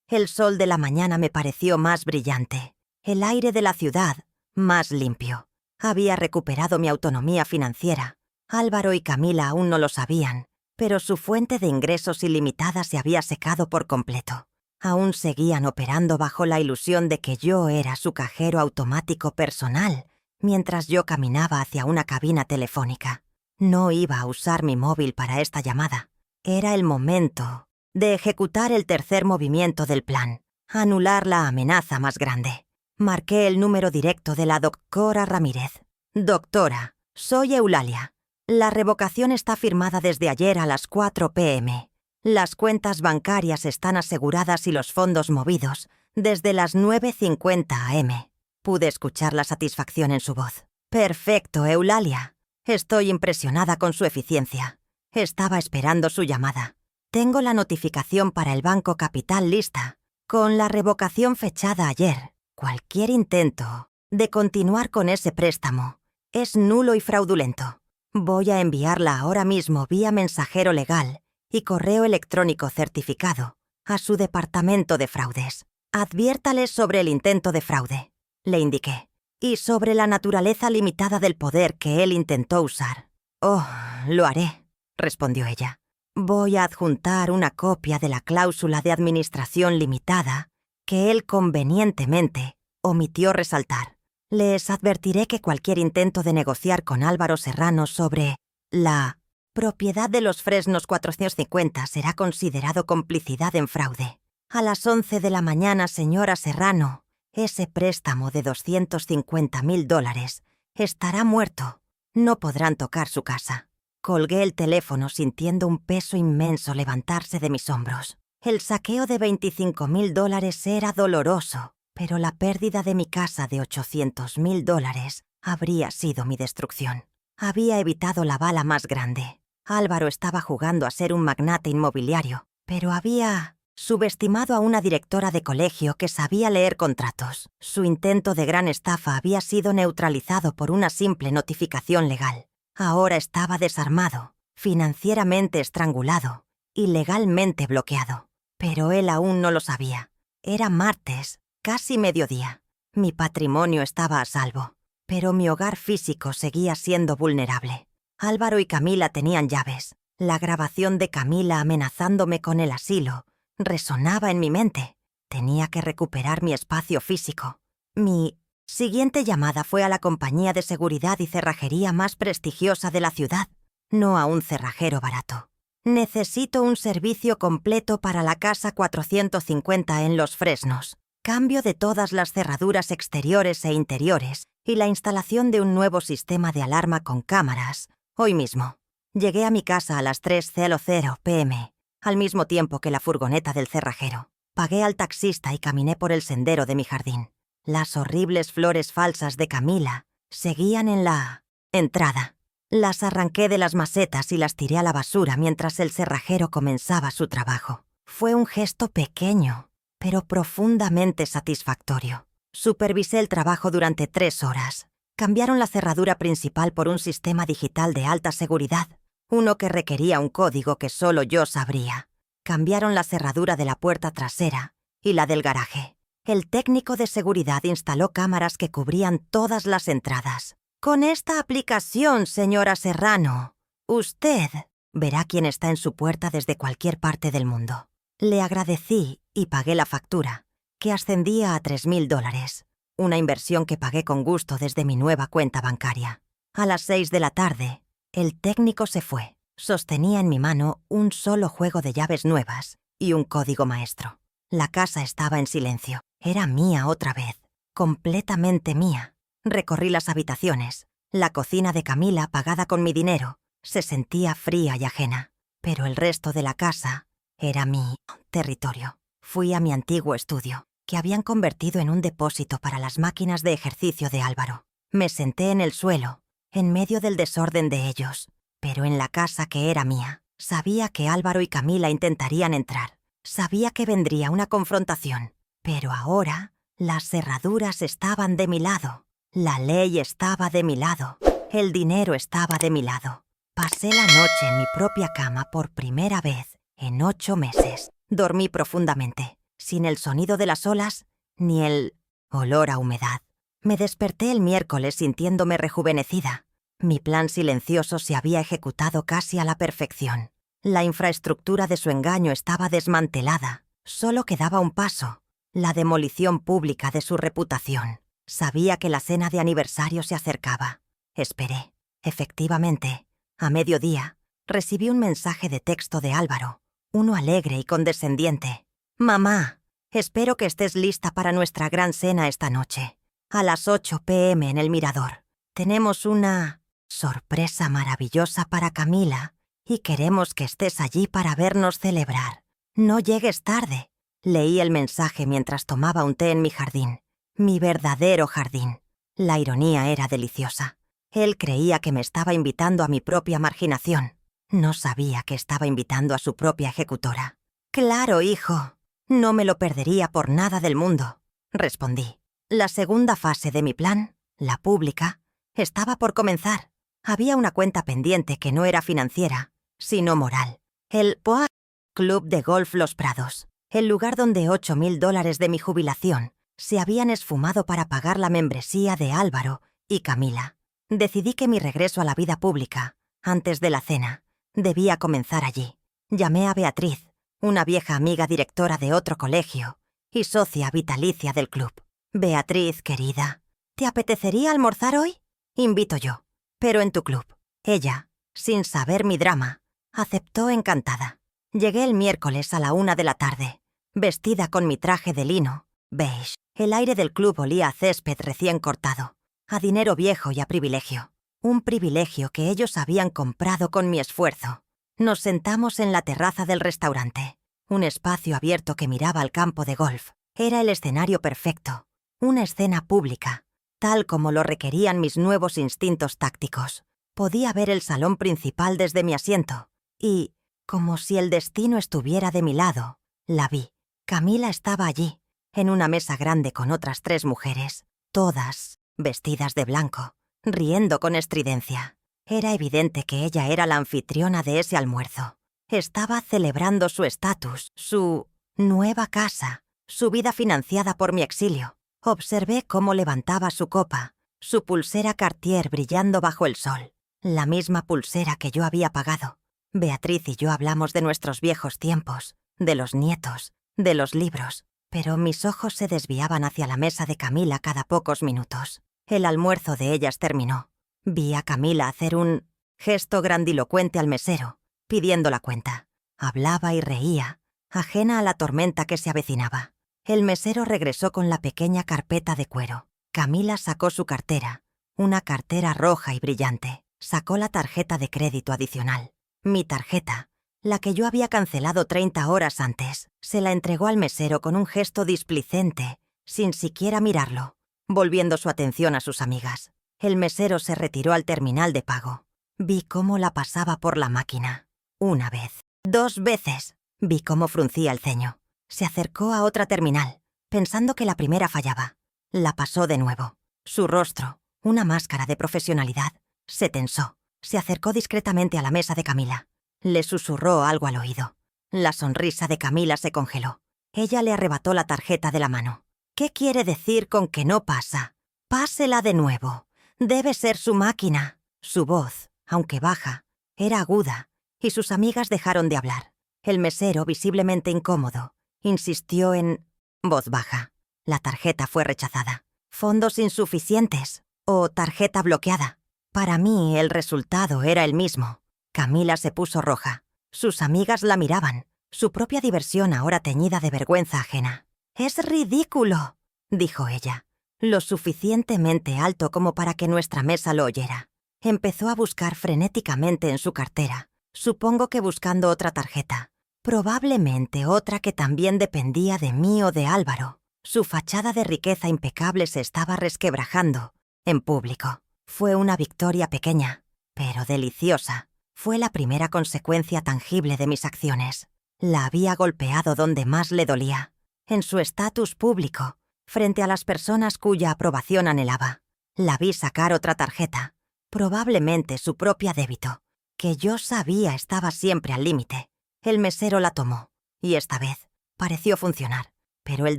El sol de la mañana me pareció más brillante. El aire de la ciudad, más limpio. Había recuperado mi autonomía financiera. Álvaro y Camila aún no lo sabían, pero su fuente de ingresos ilimitada se había secado por completo. Aún seguían operando bajo la ilusión de que yo era su cajero automático personal, mientras yo caminaba hacia una cabina telefónica. No iba a usar mi móvil para esta llamada. Era el momento de ejecutar el tercer movimiento del plan, anular la amenaza más grande. Marqué el número directo de la doctora Ramírez. Doctora, soy Eulalia. La revocación está firmada desde ayer a las 4 p.m. Las cuentas bancarias están aseguradas y los fondos movidos desde las 9:50 am. Pude escuchar la satisfacción en su voz. Perfecto, Eulalia. Estoy impresionada con su eficiencia. Estaba esperando su llamada. Tengo la notificación para el Banco Capital lista, con la revocación fechada ayer. Cualquier intento de continuar con ese préstamo es nulo y fraudulento. Voy a enviarla ahora mismo vía mensajero legal y correo electrónico certificado a su departamento de fraudes. Adviértales sobre el intento de fraude, le indiqué, y sobre la naturaleza limitada del poder que él intentó usar. Oh, lo haré, respondió ella. Voy a adjuntar una copia de la cláusula de administración limitada que él convenientemente omitió resaltar. Les advertiré que cualquier intento de negociar con Álvaro Serrano sobre la propiedad de los Fresnos 450 será considerado complicidad en fraude. A las 11 de la mañana, señora Serrano, ese préstamo de $250,000 estará muerto. No podrán tocar su casa. Colgué el teléfono sintiendo un peso inmenso levantarse de mis hombros. El saqueo de $25,000 era doloroso, pero la pérdida de mi casa de $800,000 habría sido mi destrucción. Había evitado la bala más grande. Álvaro estaba jugando a ser un magnate inmobiliario, pero había subestimado a una directora de colegio que sabía leer contratos. Su intento de gran estafa había sido neutralizado por una simple notificación legal. Ahora estaba desarmado, financieramente estrangulado y legalmente bloqueado. Pero él aún no lo sabía. Era martes, casi mediodía. Mi patrimonio estaba a salvo, pero mi hogar físico seguía siendo vulnerable. Álvaro y Camila tenían llaves. La grabación de Camila amenazándome con el asilo resonaba en mi mente. Tenía que recuperar mi espacio físico. Mi siguiente llamada fue a la compañía de seguridad y cerrajería más prestigiosa de la ciudad, no a un cerrajero barato. Necesito un servicio completo para la casa 450 en Los Fresnos. Cambio de todas las cerraduras exteriores e interiores y la instalación de un nuevo sistema de alarma con cámaras. Hoy mismo. Llegué a mi casa a las 3:00 p.m., al mismo tiempo que la furgoneta del cerrajero. Pagué al taxista y caminé por el sendero de mi jardín. Las horribles flores falsas de Camila seguían en la entrada. Las arranqué de las macetas y las tiré a la basura mientras el cerrajero comenzaba su trabajo. Fue un gesto pequeño, pero profundamente satisfactorio. Supervisé el trabajo durante 3 horas. Cambiaron la cerradura principal por un sistema digital de alta seguridad, uno que requería un código que solo yo sabría. Cambiaron la cerradura de la puerta trasera y la del garaje. El técnico de seguridad instaló cámaras que cubrían todas las entradas. Con esta aplicación, señora Serrano, usted verá quién está en su puerta desde cualquier parte del mundo. Le agradecí y pagué la factura, que ascendía a $3,000, una inversión que pagué con gusto desde mi nueva cuenta bancaria. A las 6 de la tarde, el técnico se fue. Sostenía en mi mano un solo juego de llaves nuevas y un código maestro. La casa estaba en silencio. Era mía otra vez, completamente mía. Recorrí las habitaciones. La cocina de Camila, pagada con mi dinero, se sentía fría y ajena. Pero el resto de la casa era mi territorio. Fui a mi antiguo estudio, que habían convertido en un depósito para las máquinas de ejercicio de Álvaro. Me senté en el suelo, en medio del desorden de ellos, pero en la casa que era mía. Sabía que Álvaro y Camila intentarían entrar. Sabía que vendría una confrontación. Pero ahora las cerraduras estaban de mi lado. La ley estaba de mi lado. El dinero estaba de mi lado. Pasé la noche en mi propia cama por primera vez en 8 meses. Dormí profundamente, sin el sonido de las olas ni el olor a humedad. Me desperté el miércoles sintiéndome rejuvenecida. Mi plan silencioso se había ejecutado casi a la perfección. La infraestructura de su engaño estaba desmantelada. Solo quedaba un paso: la demolición pública de su reputación. Sabía que la cena de aniversario se acercaba. Esperé. Efectivamente, a mediodía, recibí un mensaje de texto de Álvaro, uno alegre y condescendiente. «Mamá, espero que estés lista para nuestra gran cena esta noche. A las 8 p.m. en el Mirador. Tenemos una sorpresa maravillosa para Camila y queremos que estés allí para vernos celebrar. No llegues tarde». Leí el mensaje mientras tomaba un té en mi jardín. Mi verdadero jardín. La ironía era deliciosa. Él creía que me estaba invitando a mi propia marginación. No sabía que estaba invitando a su propia ejecutora. «Claro, hijo. No me lo perdería por nada del mundo», respondí. La segunda fase de mi plan, la pública, estaba por comenzar. Había una cuenta pendiente que no era financiera, sino moral. El POA Club de Golf Los Prados, el lugar donde $8.000 de mi jubilación se habían esfumado para pagar la membresía de Álvaro y Camila. Decidí que mi regreso a la vida pública, antes de la cena, debía comenzar allí. Llamé a Beatriz, una vieja amiga directora de otro colegio y socia vitalicia del club. «Beatriz, querida, ¿te apetecería almorzar hoy?», invito yo, «pero en tu club». Ella, sin saber mi drama, aceptó encantada. Llegué el miércoles a la 1 de la tarde, vestida con mi traje de lino, beige. El aire del club olía a césped recién cortado, a dinero viejo y a privilegio. Un privilegio que ellos habían comprado con mi esfuerzo. Nos sentamos en la terraza del restaurante, un espacio abierto que miraba al campo de golf. Era el escenario perfecto, una escena pública, tal como lo requerían mis nuevos instintos tácticos. Podía ver el salón principal desde mi asiento, y, como si el destino estuviera de mi lado, la vi. Camila estaba allí, en una mesa grande con otras 3 mujeres, todas vestidas de blanco, riendo con estridencia. Era evidente que ella era la anfitriona de ese almuerzo. Estaba celebrando su estatus, su nueva casa, su vida financiada por mi exilio. Observé cómo levantaba su copa, su pulsera Cartier brillando bajo el sol, la misma pulsera que yo había pagado. Beatriz y yo hablamos de nuestros viejos tiempos, de los nietos, de los libros, pero mis ojos se desviaban hacia la mesa de Camila cada pocos minutos. El almuerzo de ellas terminó. Vi a Camila hacer un gesto grandilocuente al mesero, pidiendo la cuenta. Hablaba y reía, ajena a la tormenta que se avecinaba. El mesero regresó con la pequeña carpeta de cuero. Camila sacó su cartera, una cartera roja y brillante. Sacó la tarjeta de crédito adicional. Mi tarjeta, la que yo había cancelado 30 horas antes, se la entregó al mesero con un gesto displicente, sin siquiera mirarlo, volviendo su atención a sus amigas. El mesero se retiró al terminal de pago. Vi cómo la pasaba por la máquina. 1 vez, 2 veces. Vi cómo fruncía el ceño. Se acercó a otra terminal, pensando que la primera fallaba. La pasó de nuevo. Su rostro, una máscara de profesionalidad, se tensó. Se acercó discretamente a la mesa de Camila. Le susurró algo al oído. La sonrisa de Camila se congeló. Ella le arrebató la tarjeta de la mano. «¿Qué quiere decir con que no pasa? Pásela de nuevo. Debe ser su máquina». Su voz, aunque baja, era aguda, y sus amigas dejaron de hablar. El mesero, visiblemente incómodo, insistió en voz baja. La tarjeta fue rechazada. «Fondos insuficientes» o «tarjeta bloqueada». Para mí, el resultado era el mismo. Camila se puso roja. Sus amigas la miraban, su propia diversión ahora teñida de vergüenza ajena. «Es ridículo», dijo ella, lo suficientemente alto como para que nuestra mesa lo oyera. Empezó a buscar frenéticamente en su cartera, supongo que buscando otra tarjeta. Probablemente otra que también dependía de mí o de Álvaro. Su fachada de riqueza impecable se estaba resquebrajando, en público. Fue una victoria pequeña, pero deliciosa. Fue la primera consecuencia tangible de mis acciones. La había golpeado donde más le dolía, en su estatus público, frente a las personas cuya aprobación anhelaba. La vi sacar otra tarjeta, probablemente su propia débito, que yo sabía estaba siempre al límite. El mesero la tomó, y esta vez pareció funcionar, pero el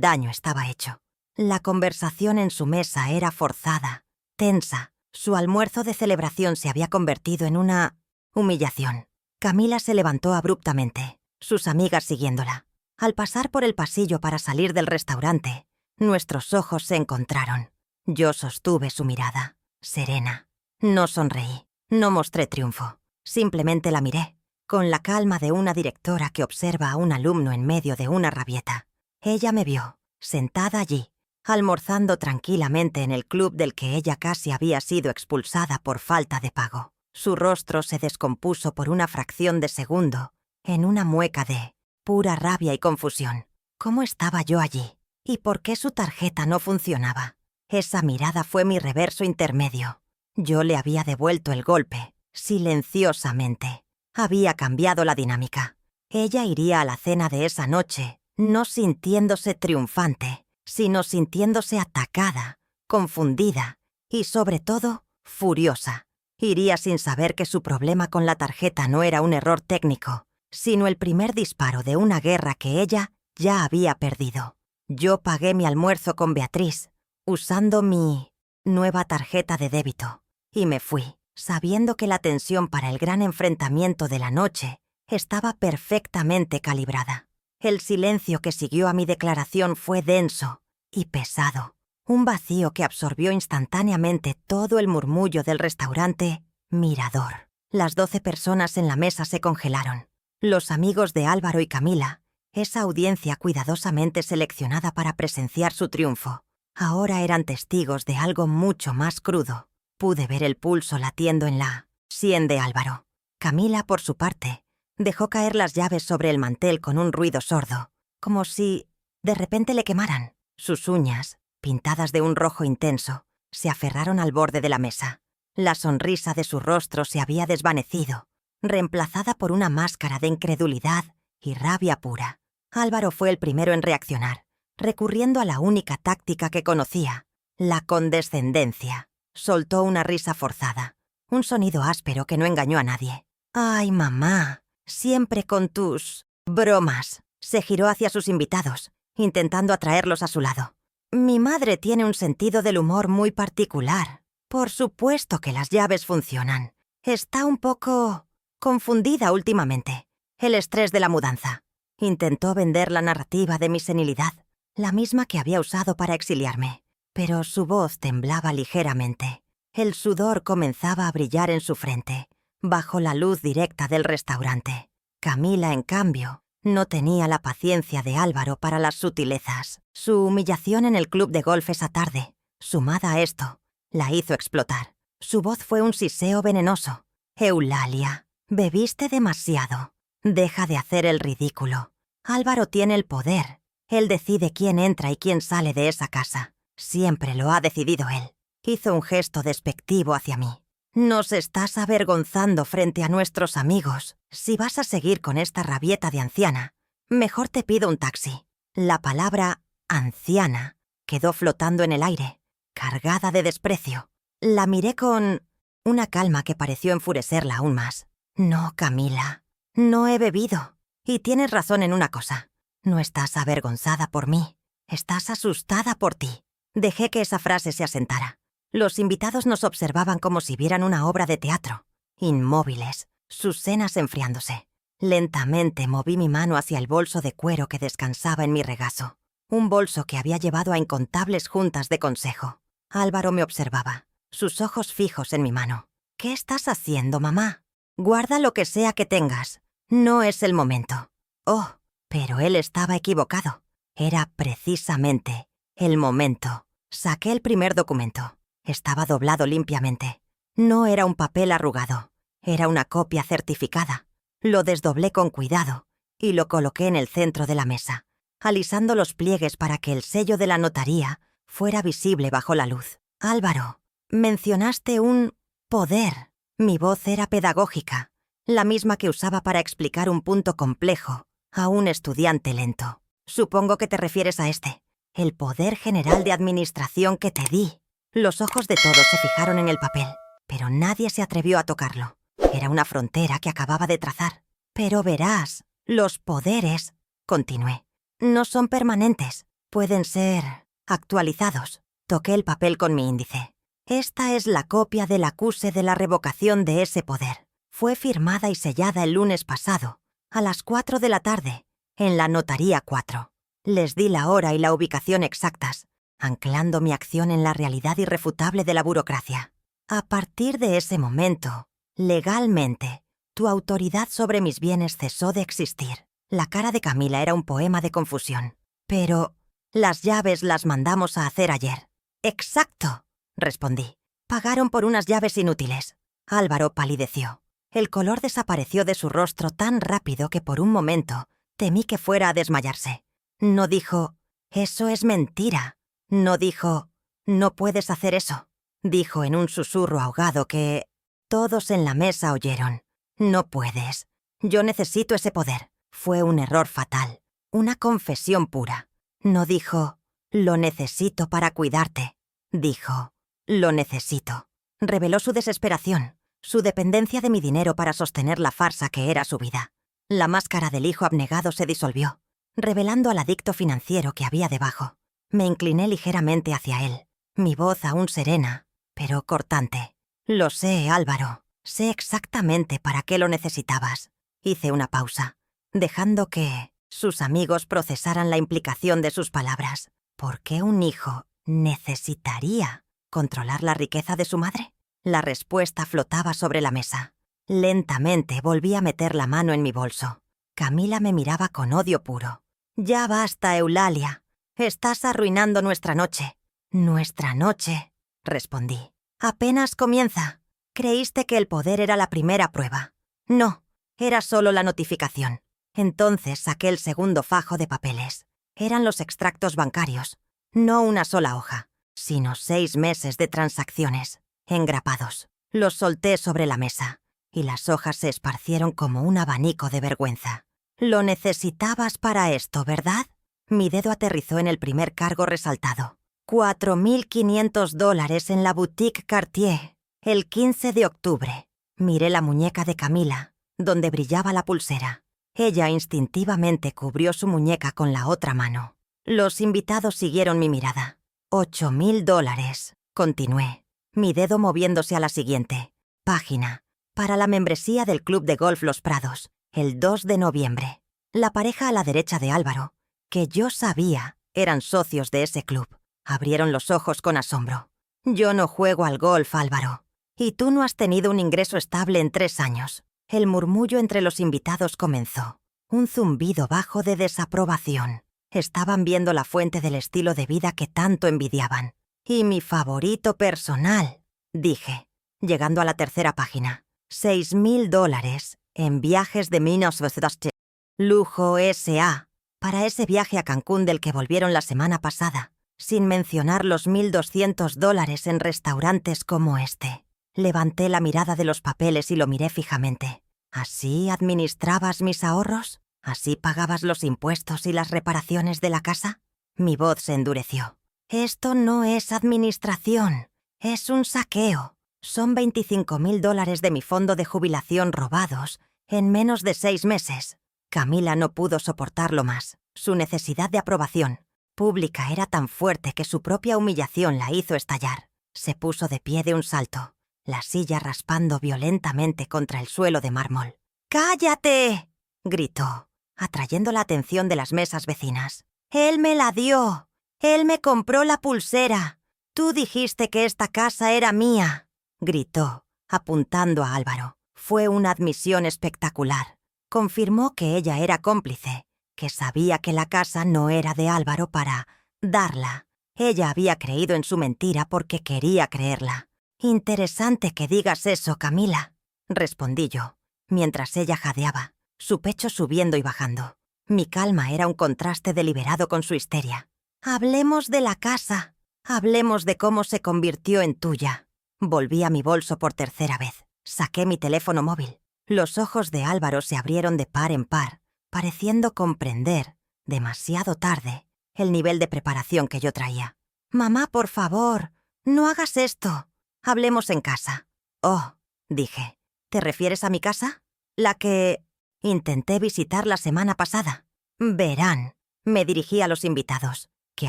daño estaba hecho. La conversación en su mesa era forzada, tensa. Su almuerzo de celebración se había convertido en una humillación. Camila se levantó abruptamente, sus amigas siguiéndola. Al pasar por el pasillo para salir del restaurante, nuestros ojos se encontraron. Yo sostuve su mirada, serena. No sonreí, no mostré triunfo. Simplemente la miré, con la calma de una directora que observa a un alumno en medio de una rabieta. Ella me vio, sentada allí, almorzando tranquilamente en el club del que ella casi había sido expulsada por falta de pago. Su rostro se descompuso por una fracción de segundo, en una mueca de pura rabia y confusión. ¿Cómo estaba yo allí? ¿Y por qué su tarjeta no funcionaba? Esa mirada fue mi reverso intermedio. Yo le había devuelto el golpe, silenciosamente. Había cambiado la dinámica. Ella iría a la cena de esa noche, no sintiéndose triunfante, sino sintiéndose atacada, confundida y, sobre todo, furiosa. Iría sin saber que su problema con la tarjeta no era un error técnico, sino el primer disparo de una guerra que ella ya había perdido. Yo pagué mi almuerzo con Beatriz, usando mi nueva tarjeta de débito, y me fui, sabiendo que la tensión para el gran enfrentamiento de la noche estaba perfectamente calibrada. El silencio que siguió a mi declaración fue denso y pesado, un vacío que absorbió instantáneamente todo el murmullo del restaurante Mirador. Las 12 personas en la mesa se congelaron. Los amigos de Álvaro y Camila, esa audiencia cuidadosamente seleccionada para presenciar su triunfo, ahora eran testigos de algo mucho más crudo. Pude ver el pulso latiendo en la sien de Álvaro. Camila, por su parte, dejó caer las llaves sobre el mantel con un ruido sordo, como si de repente le quemaran. Sus uñas, pintadas de un rojo intenso, se aferraron al borde de la mesa. La sonrisa de su rostro se había desvanecido, reemplazada por una máscara de incredulidad y rabia pura. Álvaro fue el primero en reaccionar, recurriendo a la única táctica que conocía, la condescendencia. Soltó una risa forzada, un sonido áspero que no engañó a nadie. «Ay, mamá, siempre con tus bromas». Se giró hacia sus invitados, intentando atraerlos a su lado. «Mi madre tiene un sentido del humor muy particular. Por supuesto que las llaves funcionan. Está un poco confundida últimamente. El estrés de la mudanza». Intentó vender la narrativa de mi senilidad, la misma que había usado para exiliarme. Pero su voz temblaba ligeramente. El sudor comenzaba a brillar en su frente, bajo la luz directa del restaurante. Camila, en cambio, no tenía la paciencia de Álvaro para las sutilezas. Su humillación en el club de golf esa tarde, sumada a esto, la hizo explotar. Su voz fue un siseo venenoso. «Eulalia, bebiste demasiado. Deja de hacer el ridículo. Álvaro tiene el poder. Él decide quién entra y quién sale de esa casa. Siempre lo ha decidido él». Hizo un gesto despectivo hacia mí. «Nos estás avergonzando frente a nuestros amigos. Si vas a seguir con esta rabieta de anciana, mejor te pido un taxi». La palabra «anciana» quedó flotando en el aire, cargada de desprecio. La miré con una calma que pareció enfurecerla aún más. «No, Camila, no he bebido. Y tienes razón en una cosa. No estás avergonzada por mí. Estás asustada por ti». Dejé que esa frase se asentara. Los invitados nos observaban como si vieran una obra de teatro, inmóviles, sus senas enfriándose. Lentamente moví mi mano hacia el bolso de cuero que descansaba en mi regazo, un bolso que había llevado a incontables juntas de consejo. Álvaro me observaba, sus ojos fijos en mi mano. «¿Qué estás haciendo, mamá? Guarda lo que sea que tengas. No es el momento». Oh, pero él estaba equivocado. Era precisamente el momento. Saqué el primer documento. Estaba doblado limpiamente. No era un papel arrugado. Era una copia certificada. Lo desdoblé con cuidado y lo coloqué en el centro de la mesa, alisando los pliegues para que el sello de la notaría fuera visible bajo la luz. «Álvaro, mencionaste un poder». Mi voz era pedagógica, la misma que usaba para explicar un punto complejo a un estudiante lento. «Supongo que te refieres a este. El poder general de administración que te di». Los ojos de todos se fijaron en el papel, pero nadie se atrevió a tocarlo. Era una frontera que acababa de trazar. Pero verás, los poderes, continué, no son permanentes. Pueden ser actualizados. Toqué el papel con mi índice. Esta es la copia del acuse de la revocación de ese poder. Fue firmada y sellada el lunes pasado, a las 4 de la tarde, en la Notaría 4. Les di la hora y la ubicación exactas, anclando mi acción en la realidad irrefutable de la burocracia. A partir de ese momento, legalmente, tu autoridad sobre mis bienes cesó de existir. La cara de Camila era un poema de confusión. Pero las llaves las mandamos a hacer ayer. «Exacto», respondí. «Pagaron por unas llaves inútiles». Álvaro palideció. El color desapareció de su rostro tan rápido que por un momento temí que fuera a desmayarse. No dijo, «Eso es mentira». No dijo, «No puedes hacer eso». Dijo en un susurro ahogado que todos en la mesa oyeron. «No puedes. Yo necesito ese poder». Fue un error fatal. Una confesión pura. No dijo, «Lo necesito para cuidarte». Dijo, «Lo necesito». Reveló su desesperación, su dependencia de mi dinero para sostener la farsa que era su vida. La máscara del hijo abnegado se disolvió, revelando al adicto financiero que había debajo. Me incliné ligeramente hacia él, mi voz aún serena, pero cortante. «Lo sé, Álvaro. Sé exactamente para qué lo necesitabas». Hice una pausa, dejando que sus amigos procesaran la implicación de sus palabras. ¿Por qué un hijo necesitaría controlar la riqueza de su madre? La respuesta flotaba sobre la mesa. Lentamente volví a meter la mano en mi bolso. Camila me miraba con odio puro. «Ya basta, Eulalia. Estás arruinando nuestra noche». «Nuestra noche», respondí. «Apenas comienza. Creíste que el poder era la primera prueba. No, era solo la notificación». Entonces saqué el segundo fajo de papeles. Eran los extractos bancarios. No una sola hoja, sino 6 meses de transacciones, engrapados. Los solté sobre la mesa, y las hojas se esparcieron como un abanico de vergüenza. «Lo necesitabas para esto, ¿verdad?» Mi dedo aterrizó en el primer cargo resaltado. $4.500 en la boutique Cartier, el 15 de octubre. Miré la muñeca de Camila, donde brillaba la pulsera. Ella instintivamente cubrió su muñeca con la otra mano. Los invitados siguieron mi mirada. $8.000, continué, mi dedo moviéndose a la siguiente página. Para la membresía del Club de Golf Los Prados, el 2 de noviembre. La pareja a la derecha de Álvaro, que yo sabía eran socios de ese club, abrieron los ojos con asombro. «Yo no juego al golf, Álvaro. Y tú no has tenido un ingreso estable en 3 años». El murmullo entre los invitados comenzó. Un zumbido bajo de desaprobación. Estaban viendo la fuente del estilo de vida que tanto envidiaban. «Y mi favorito personal», dije, llegando a la tercera página. $6.000 en viajes de Lujo S.A. para ese viaje a Cancún del que volvieron la semana pasada, sin mencionar los $1.200 en restaurantes como este. Levanté la mirada de los papeles y lo miré fijamente. ¿Así administrabas mis ahorros? ¿Así pagabas los impuestos y las reparaciones de la casa? Mi voz se endureció. «Esto no es administración, es un saqueo. Son $25.000 de mi fondo de jubilación robados en menos de 6 meses». Camila no pudo soportarlo más. Su necesidad de aprobación pública era tan fuerte que su propia humillación la hizo estallar. Se puso de pie de un salto, la silla raspando violentamente contra el suelo de mármol. «¡Cállate!», gritó, atrayendo la atención de las mesas vecinas. «Él me la dio. Él me compró la pulsera. Tú dijiste que esta casa era mía», gritó, apuntando a Álvaro. Fue una admisión espectacular. Confirmó que ella era cómplice, que sabía que la casa no era de Álvaro para darla. Ella había creído en su mentira porque quería creerla. «Interesante que digas eso, Camila», respondí yo, mientras ella jadeaba, su pecho subiendo y bajando. Mi calma era un contraste deliberado con su histeria. «Hablemos de la casa. Hablemos de cómo se convirtió en tuya». Volví a mi bolso por tercera vez. Saqué mi teléfono móvil. Los ojos de Álvaro se abrieron de par en par, pareciendo comprender, demasiado tarde, el nivel de preparación que yo traía. «Mamá, por favor, no hagas esto. Hablemos en casa». «Oh», dije, ¿Te refieres a mi casa? La que intenté visitar la semana pasada. Verán, me dirigí a los invitados, que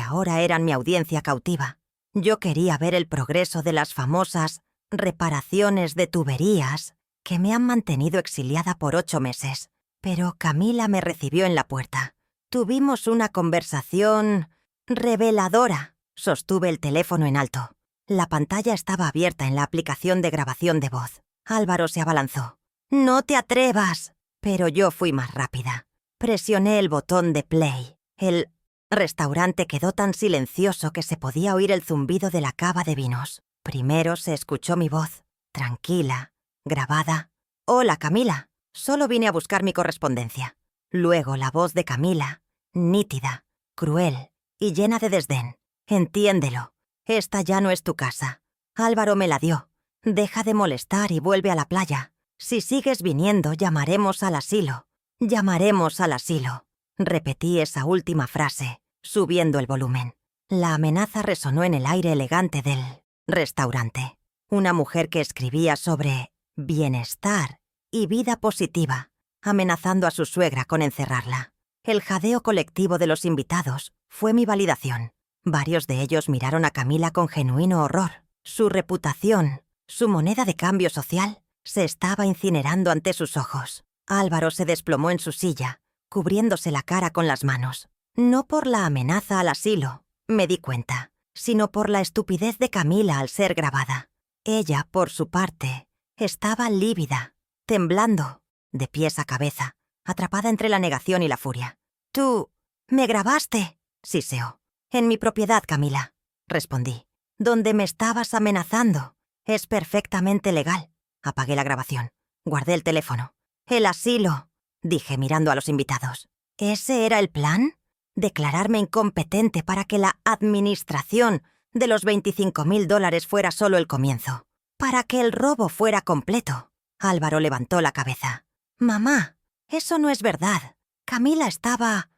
ahora eran mi audiencia cautiva. Yo quería ver el progreso de las famosas reparaciones de tuberías que me han mantenido exiliada por 8 meses. Pero Camila me recibió en la puerta. Tuvimos una conversación reveladora. Sostuve el teléfono en alto. La pantalla estaba abierta en la aplicación de grabación de voz. Álvaro se abalanzó. «¡No te atrevas!». Pero yo fui más rápida. Presioné el botón de play. El restaurante quedó tan silencioso que se podía oír el zumbido de la cava de vinos. Primero se escuchó mi voz, tranquila, grabada. «Hola, Camila. Solo vine a buscar mi correspondencia». Luego la voz de Camila, nítida, cruel y llena de desdén. «Entiéndelo. Esta ya no es tu casa. Álvaro me la dio. Deja de molestar y vuelve a la playa. Si sigues viniendo, llamaremos al asilo. Llamaremos al asilo». Repetí esa última frase, subiendo el volumen. La amenaza resonó en el aire elegante del restaurante. Una mujer que escribía sobre bienestar y vida positiva, amenazando a su suegra con encerrarla. El jadeo colectivo de los invitados fue mi validación. Varios de ellos miraron a Camila con genuino horror. Su reputación, su moneda de cambio social, se estaba incinerando ante sus ojos. Álvaro se desplomó en su silla, cubriéndose la cara con las manos. No por la amenaza al asilo, me di cuenta, sino por la estupidez de Camila al ser grabada. Ella, por su parte, estaba lívida, temblando, de pies a cabeza, atrapada entre la negación y la furia. «Tú me grabaste», siseó. «En mi propiedad, Camila», respondí. «Donde me estabas amenazando. Es perfectamente legal». Apagué la grabación. Guardé el teléfono. «El asilo», dije mirando a los invitados. ¿Ese era el plan? ¿Declararme incompetente para que la administración de los $25.000 fuera solo el comienzo? ¿Para que el robo fuera completo? Álvaro levantó la cabeza. «Mamá, eso no es verdad. Camila estaba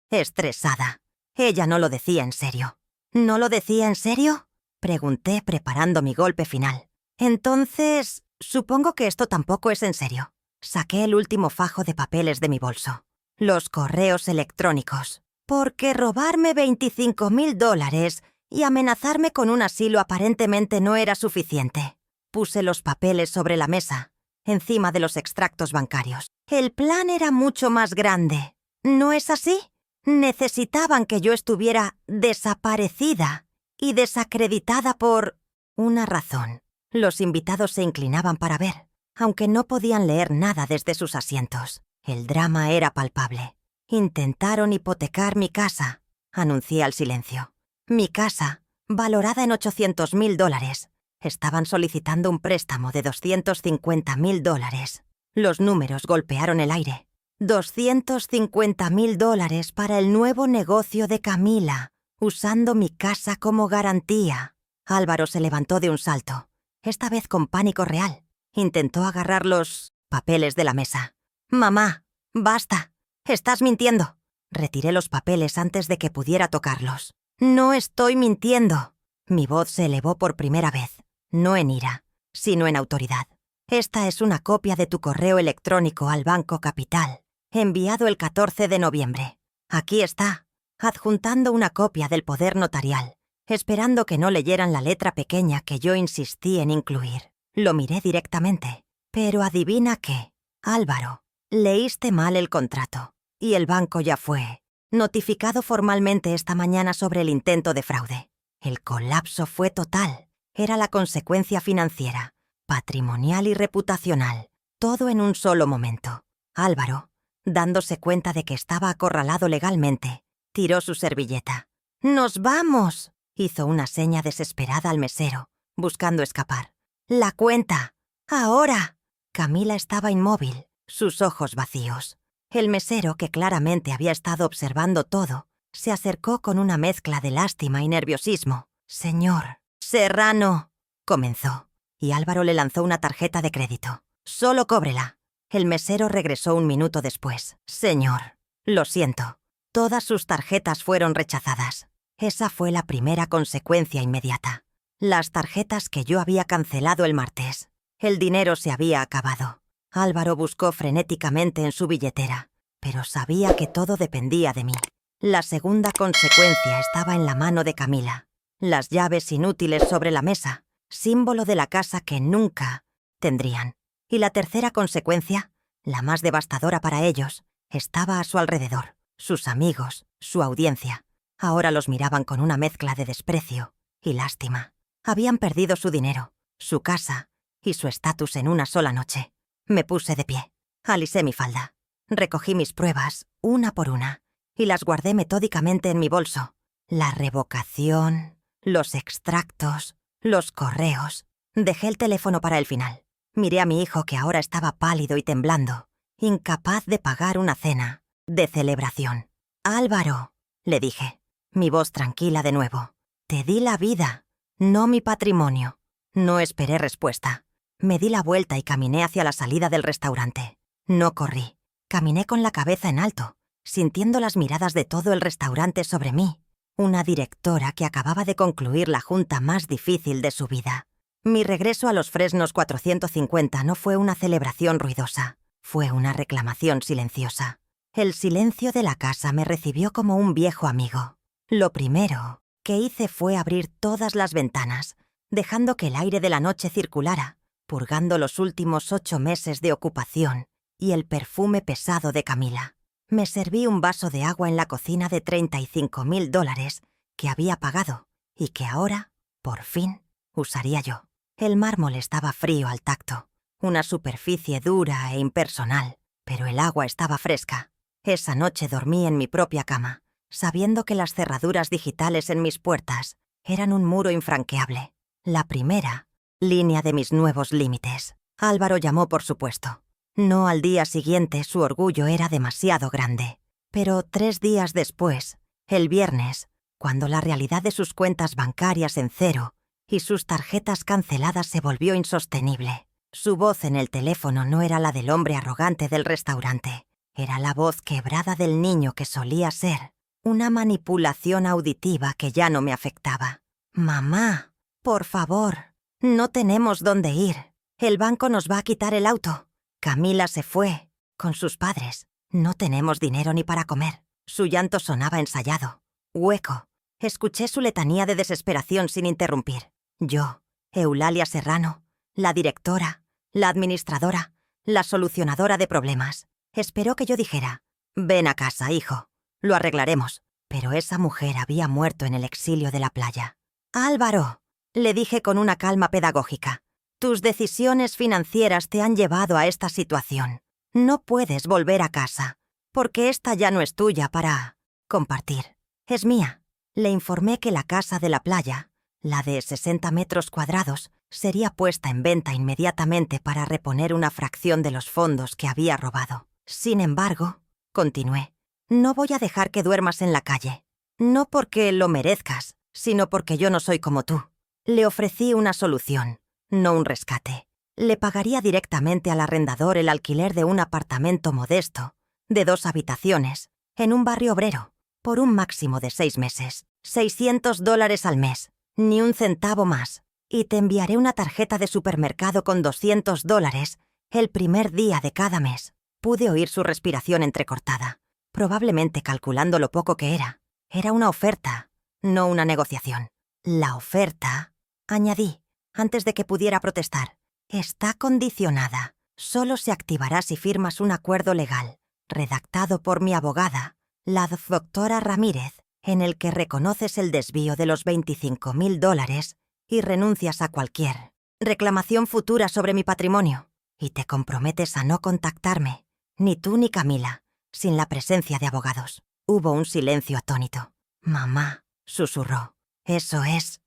estresada. Ella no lo decía en serio». «¿No lo decía en serio?», pregunté preparando mi golpe final. «Entonces, supongo que esto tampoco es en serio». Saqué el último fajo de papeles de mi bolso. Los correos electrónicos. Porque robarme $25.000 y amenazarme con un asilo aparentemente no era suficiente. Puse los papeles sobre la mesa, encima de los extractos bancarios. El plan era mucho más grande. ¿No es así? Necesitaban que yo estuviera desaparecida y desacreditada por una razón. Los invitados se inclinaban para ver, aunque no podían leer nada desde sus asientos. El drama era palpable. «Intentaron hipotecar mi casa», anuncié al silencio. «Mi casa, valorada en $800.000. Estaban solicitando un préstamo de $250.000. Los números golpearon el aire. $250.000 para el nuevo negocio de Camila, usando mi casa como garantía». Álvaro se levantó de un salto, esta vez con pánico real. Intentó agarrar los papeles de la mesa. «Mamá, basta. Estás mintiendo». Retiré los papeles antes de que pudiera tocarlos. «No estoy mintiendo». Mi voz se elevó por primera vez, no en ira, sino en autoridad. «Esta es una copia de tu correo electrónico al Banco Capital, enviado el 14 de noviembre. Aquí está, adjuntando una copia del poder notarial, esperando que no leyeran la letra pequeña que yo insistí en incluir». Lo miré directamente. «Pero adivina qué, Álvaro, leíste mal el contrato, y el banco ya fue notificado formalmente esta mañana sobre el intento de fraude». El colapso fue total. Era la consecuencia financiera, patrimonial y reputacional, todo en un solo momento. Álvaro, dándose cuenta de que estaba acorralado legalmente, tiró su servilleta. «¡Nos vamos!», hizo una seña desesperada al mesero, buscando escapar. «La cuenta. Ahora». Camila estaba inmóvil, sus ojos vacíos. El mesero, que claramente había estado observando todo, se acercó con una mezcla de lástima y nerviosismo. «Señor Serrano», comenzó, y Álvaro le lanzó una tarjeta de crédito. «Solo cóbrela». El mesero regresó un minuto después. «Señor, lo siento. Todas sus tarjetas fueron rechazadas». Esa fue la primera consecuencia inmediata. Las tarjetas que yo había cancelado el martes. El dinero se había acabado. Álvaro buscó frenéticamente en su billetera, pero sabía que todo dependía de mí. La segunda consecuencia estaba en la mano de Camila. Las llaves inútiles sobre la mesa, símbolo de la casa que nunca tendrían. Y la tercera consecuencia, la más devastadora para ellos, estaba a su alrededor. Sus amigos, su audiencia. Ahora los miraban con una mezcla de desprecio y lástima. Habían perdido su dinero, su casa y su estatus en una sola noche. Me puse de pie, alisé mi falda, recogí mis pruebas, una por una, y las guardé metódicamente en mi bolso. La revocación, los extractos, los correos. Dejé el teléfono para el final. Miré a mi hijo que ahora estaba pálido y temblando, incapaz de pagar una cena de celebración. «Álvaro», le dije, mi voz tranquila de nuevo, «te di la vida, no mi patrimonio». No esperé respuesta. Me di la vuelta y caminé hacia la salida del restaurante. No corrí. Caminé con la cabeza en alto, sintiendo las miradas de todo el restaurante sobre mí. Una directora que acababa de concluir la junta más difícil de su vida. Mi regreso a los Fresnos 450 no fue una celebración ruidosa. Fue una reclamación silenciosa. El silencio de la casa me recibió como un viejo amigo. Lo primero que hice fue abrir todas las ventanas, dejando que el aire de la noche circulara, purgando los últimos 8 meses de ocupación y el perfume pesado de Camila. Me serví un vaso de agua en la cocina de $35.000 que había pagado y que ahora, por fin, usaría yo. El mármol estaba frío al tacto, una superficie dura e impersonal, pero el agua estaba fresca. Esa noche dormí en mi propia cama, sabiendo que las cerraduras digitales en mis puertas eran un muro infranqueable. La primera línea de mis nuevos límites. Álvaro llamó, por supuesto. No al día siguiente, su orgullo era demasiado grande. Pero 3 días después, el viernes, cuando la realidad de sus cuentas bancarias en cero y sus tarjetas canceladas se volvió insostenible, su voz en el teléfono no era la del hombre arrogante del restaurante. Era la voz quebrada del niño que solía ser. Una manipulación auditiva que ya no me afectaba. «Mamá, por favor, no tenemos dónde ir. El banco nos va a quitar el auto. Camila se fue con sus padres. No tenemos dinero ni para comer». Su llanto sonaba ensayado, hueco. Escuché su letanía de desesperación sin interrumpir. Yo, Eulalia Serrano, la directora, la administradora, la solucionadora de problemas. Esperó que yo dijera: «Ven a casa, hijo, lo arreglaremos». Pero esa mujer había muerto en el exilio de la playa. «Álvaro», le dije con una calma pedagógica, «tus decisiones financieras te han llevado a esta situación. No puedes volver a casa, porque esta ya no es tuya para compartir. Es mía». Le informé que la casa de la playa, la de 60 metros cuadrados, sería puesta en venta inmediatamente para reponer una fracción de los fondos que había robado. «Sin embargo», continué, «no voy a dejar que duermas en la calle. No porque lo merezcas, sino porque yo no soy como tú». Le ofrecí una solución, no un rescate. Le pagaría directamente al arrendador el alquiler de un apartamento modesto, de 2 habitaciones, en un barrio obrero, por un máximo de 6 meses. $600 al mes, ni un centavo más. Y te enviaré una tarjeta de supermercado con $200 el primer día de cada mes. Pude oír su respiración entrecortada, probablemente calculando lo poco que era. Era una oferta, no una negociación. La oferta, añadí, antes de que pudiera protestar, está condicionada. Solo se activará si firmas un acuerdo legal, redactado por mi abogada, la doctora Ramírez, en el que reconoces el desvío de los $25.000 y renuncias a cualquier reclamación futura sobre mi patrimonio. Y te comprometes a no contactarme, ni tú ni Camila, sin la presencia de abogados. Hubo un silencio atónito. «Mamá», susurró, «eso es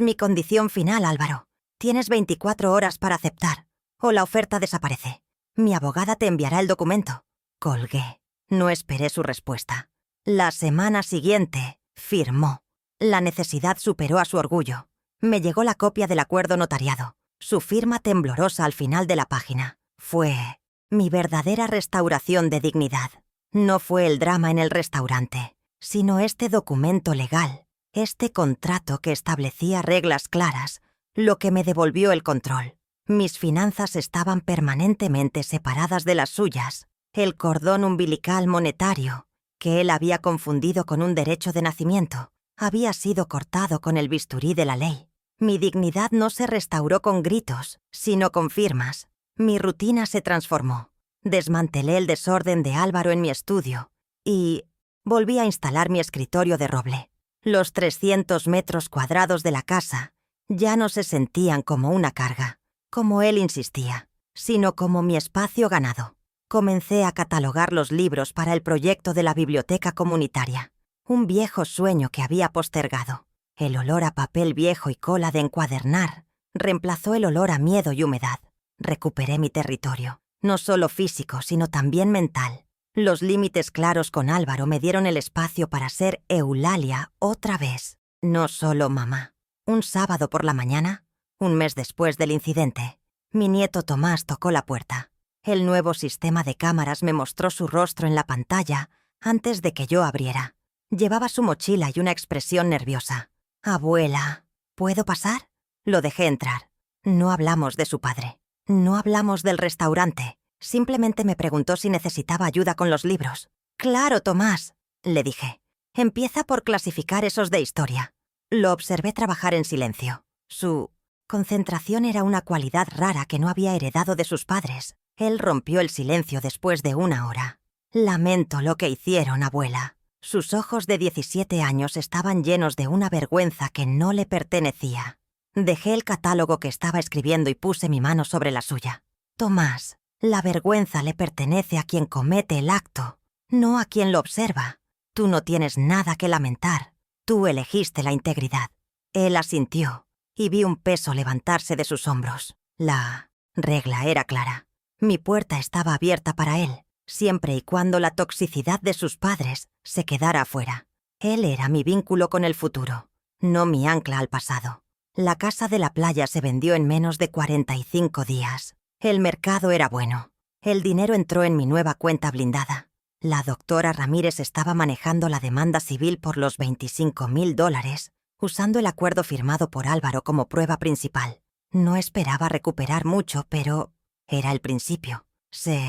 mi condición final, Álvaro. Tienes 24 horas para aceptar, o la oferta desaparece. Mi abogada te enviará el documento». Colgué. No esperé su respuesta. La semana siguiente, firmó. La necesidad superó a su orgullo. Me llegó la copia del acuerdo notariado, su firma temblorosa al final de la página. Fue mi verdadera restauración de dignidad. No fue el drama en el restaurante, sino este documento legal, este contrato que establecía reglas claras, lo que me devolvió el control. Mis finanzas estaban permanentemente separadas de las suyas. El cordón umbilical monetario, que él había confundido con un derecho de nacimiento, había sido cortado con el bisturí de la ley. Mi dignidad no se restauró con gritos, sino con firmas. Mi rutina se transformó. Desmantelé el desorden de Álvaro en mi estudio y volví a instalar mi escritorio de roble. Los 300 metros cuadrados de la casa ya no se sentían como una carga, como él insistía, sino como mi espacio ganado. Comencé a catalogar los libros para el proyecto de la biblioteca comunitaria, un viejo sueño que había postergado. El olor a papel viejo y cola de encuadernar reemplazó el olor a miedo y humedad. Recuperé mi territorio, no solo físico, sino también mental. Los límites claros con Álvaro me dieron el espacio para ser Eulalia otra vez, no solo mamá. Un sábado por la mañana, un mes después del incidente, mi nieto Tomás tocó la puerta. El nuevo sistema de cámaras me mostró su rostro en la pantalla antes de que yo abriera. Llevaba su mochila y una expresión nerviosa. «Abuela, ¿puedo pasar?» Lo dejé entrar. No hablamos de su padre. No hablamos del restaurante. Simplemente me preguntó si necesitaba ayuda con los libros. «Claro, Tomás», le dije. «Empieza por clasificar esos de historia». Lo observé trabajar en silencio. Su concentración era una cualidad rara que no había heredado de sus padres. Él rompió el silencio después de una hora. «Lamento lo que hicieron, abuela». Sus ojos de 17 años estaban llenos de una vergüenza que no le pertenecía. Dejé el catálogo que estaba escribiendo y puse mi mano sobre la suya. «Tomás, la vergüenza le pertenece a quien comete el acto, no a quien lo observa. Tú no tienes nada que lamentar. Tú elegiste la integridad». Él asintió y vi un peso levantarse de sus hombros. La regla era clara. Mi puerta estaba abierta para él, siempre y cuando la toxicidad de sus padres se quedara afuera. Él era mi vínculo con el futuro, no mi ancla al pasado. La casa de la playa se vendió en menos de 45 días. El mercado era bueno. El dinero entró en mi nueva cuenta blindada. La doctora Ramírez estaba manejando la demanda civil por los $25,000, usando el acuerdo firmado por Álvaro como prueba principal. No esperaba recuperar mucho, pero era el principio. Se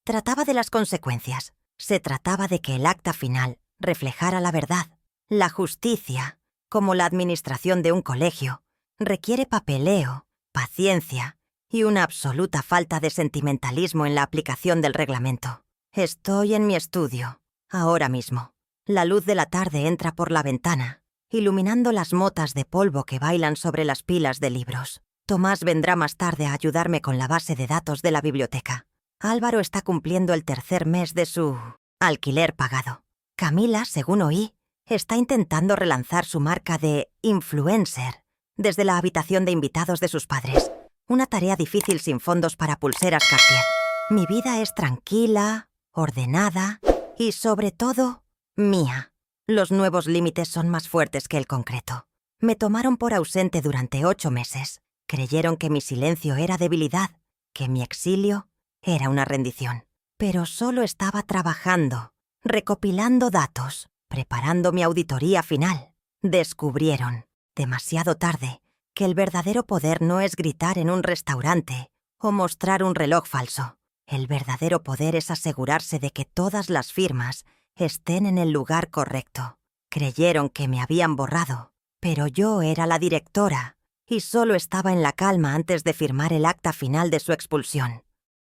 trataba de las consecuencias. Se trataba de que el acta final reflejara la verdad. La justicia, como la administración de un colegio, requiere papeleo, paciencia y una absoluta falta de sentimentalismo en la aplicación del reglamento. Estoy en mi estudio, ahora mismo. La luz de la tarde entra por la ventana, iluminando las motas de polvo que bailan sobre las pilas de libros. Tomás vendrá más tarde a ayudarme con la base de datos de la biblioteca. Álvaro está cumpliendo el tercer mes de su alquiler pagado. Camila, según oí, está intentando relanzar su marca de influencer desde la habitación de invitados de sus padres. Una tarea difícil sin fondos para pulseras Cartier. Mi vida es tranquila, ordenada y, sobre todo, mía. Los nuevos límites son más fuertes que el concreto. Me tomaron por ausente durante 8 meses. Creyeron que mi silencio era debilidad, que mi exilio era una rendición. Pero solo estaba trabajando, recopilando datos, preparando mi auditoría final. Descubrieron, demasiado tarde, que el verdadero poder no es gritar en un restaurante o mostrar un reloj falso. El verdadero poder es asegurarse de que todas las firmas estén en el lugar correcto. Creyeron que me habían borrado, pero yo era la directora y solo estaba en la calma antes de firmar el acta final de su expulsión.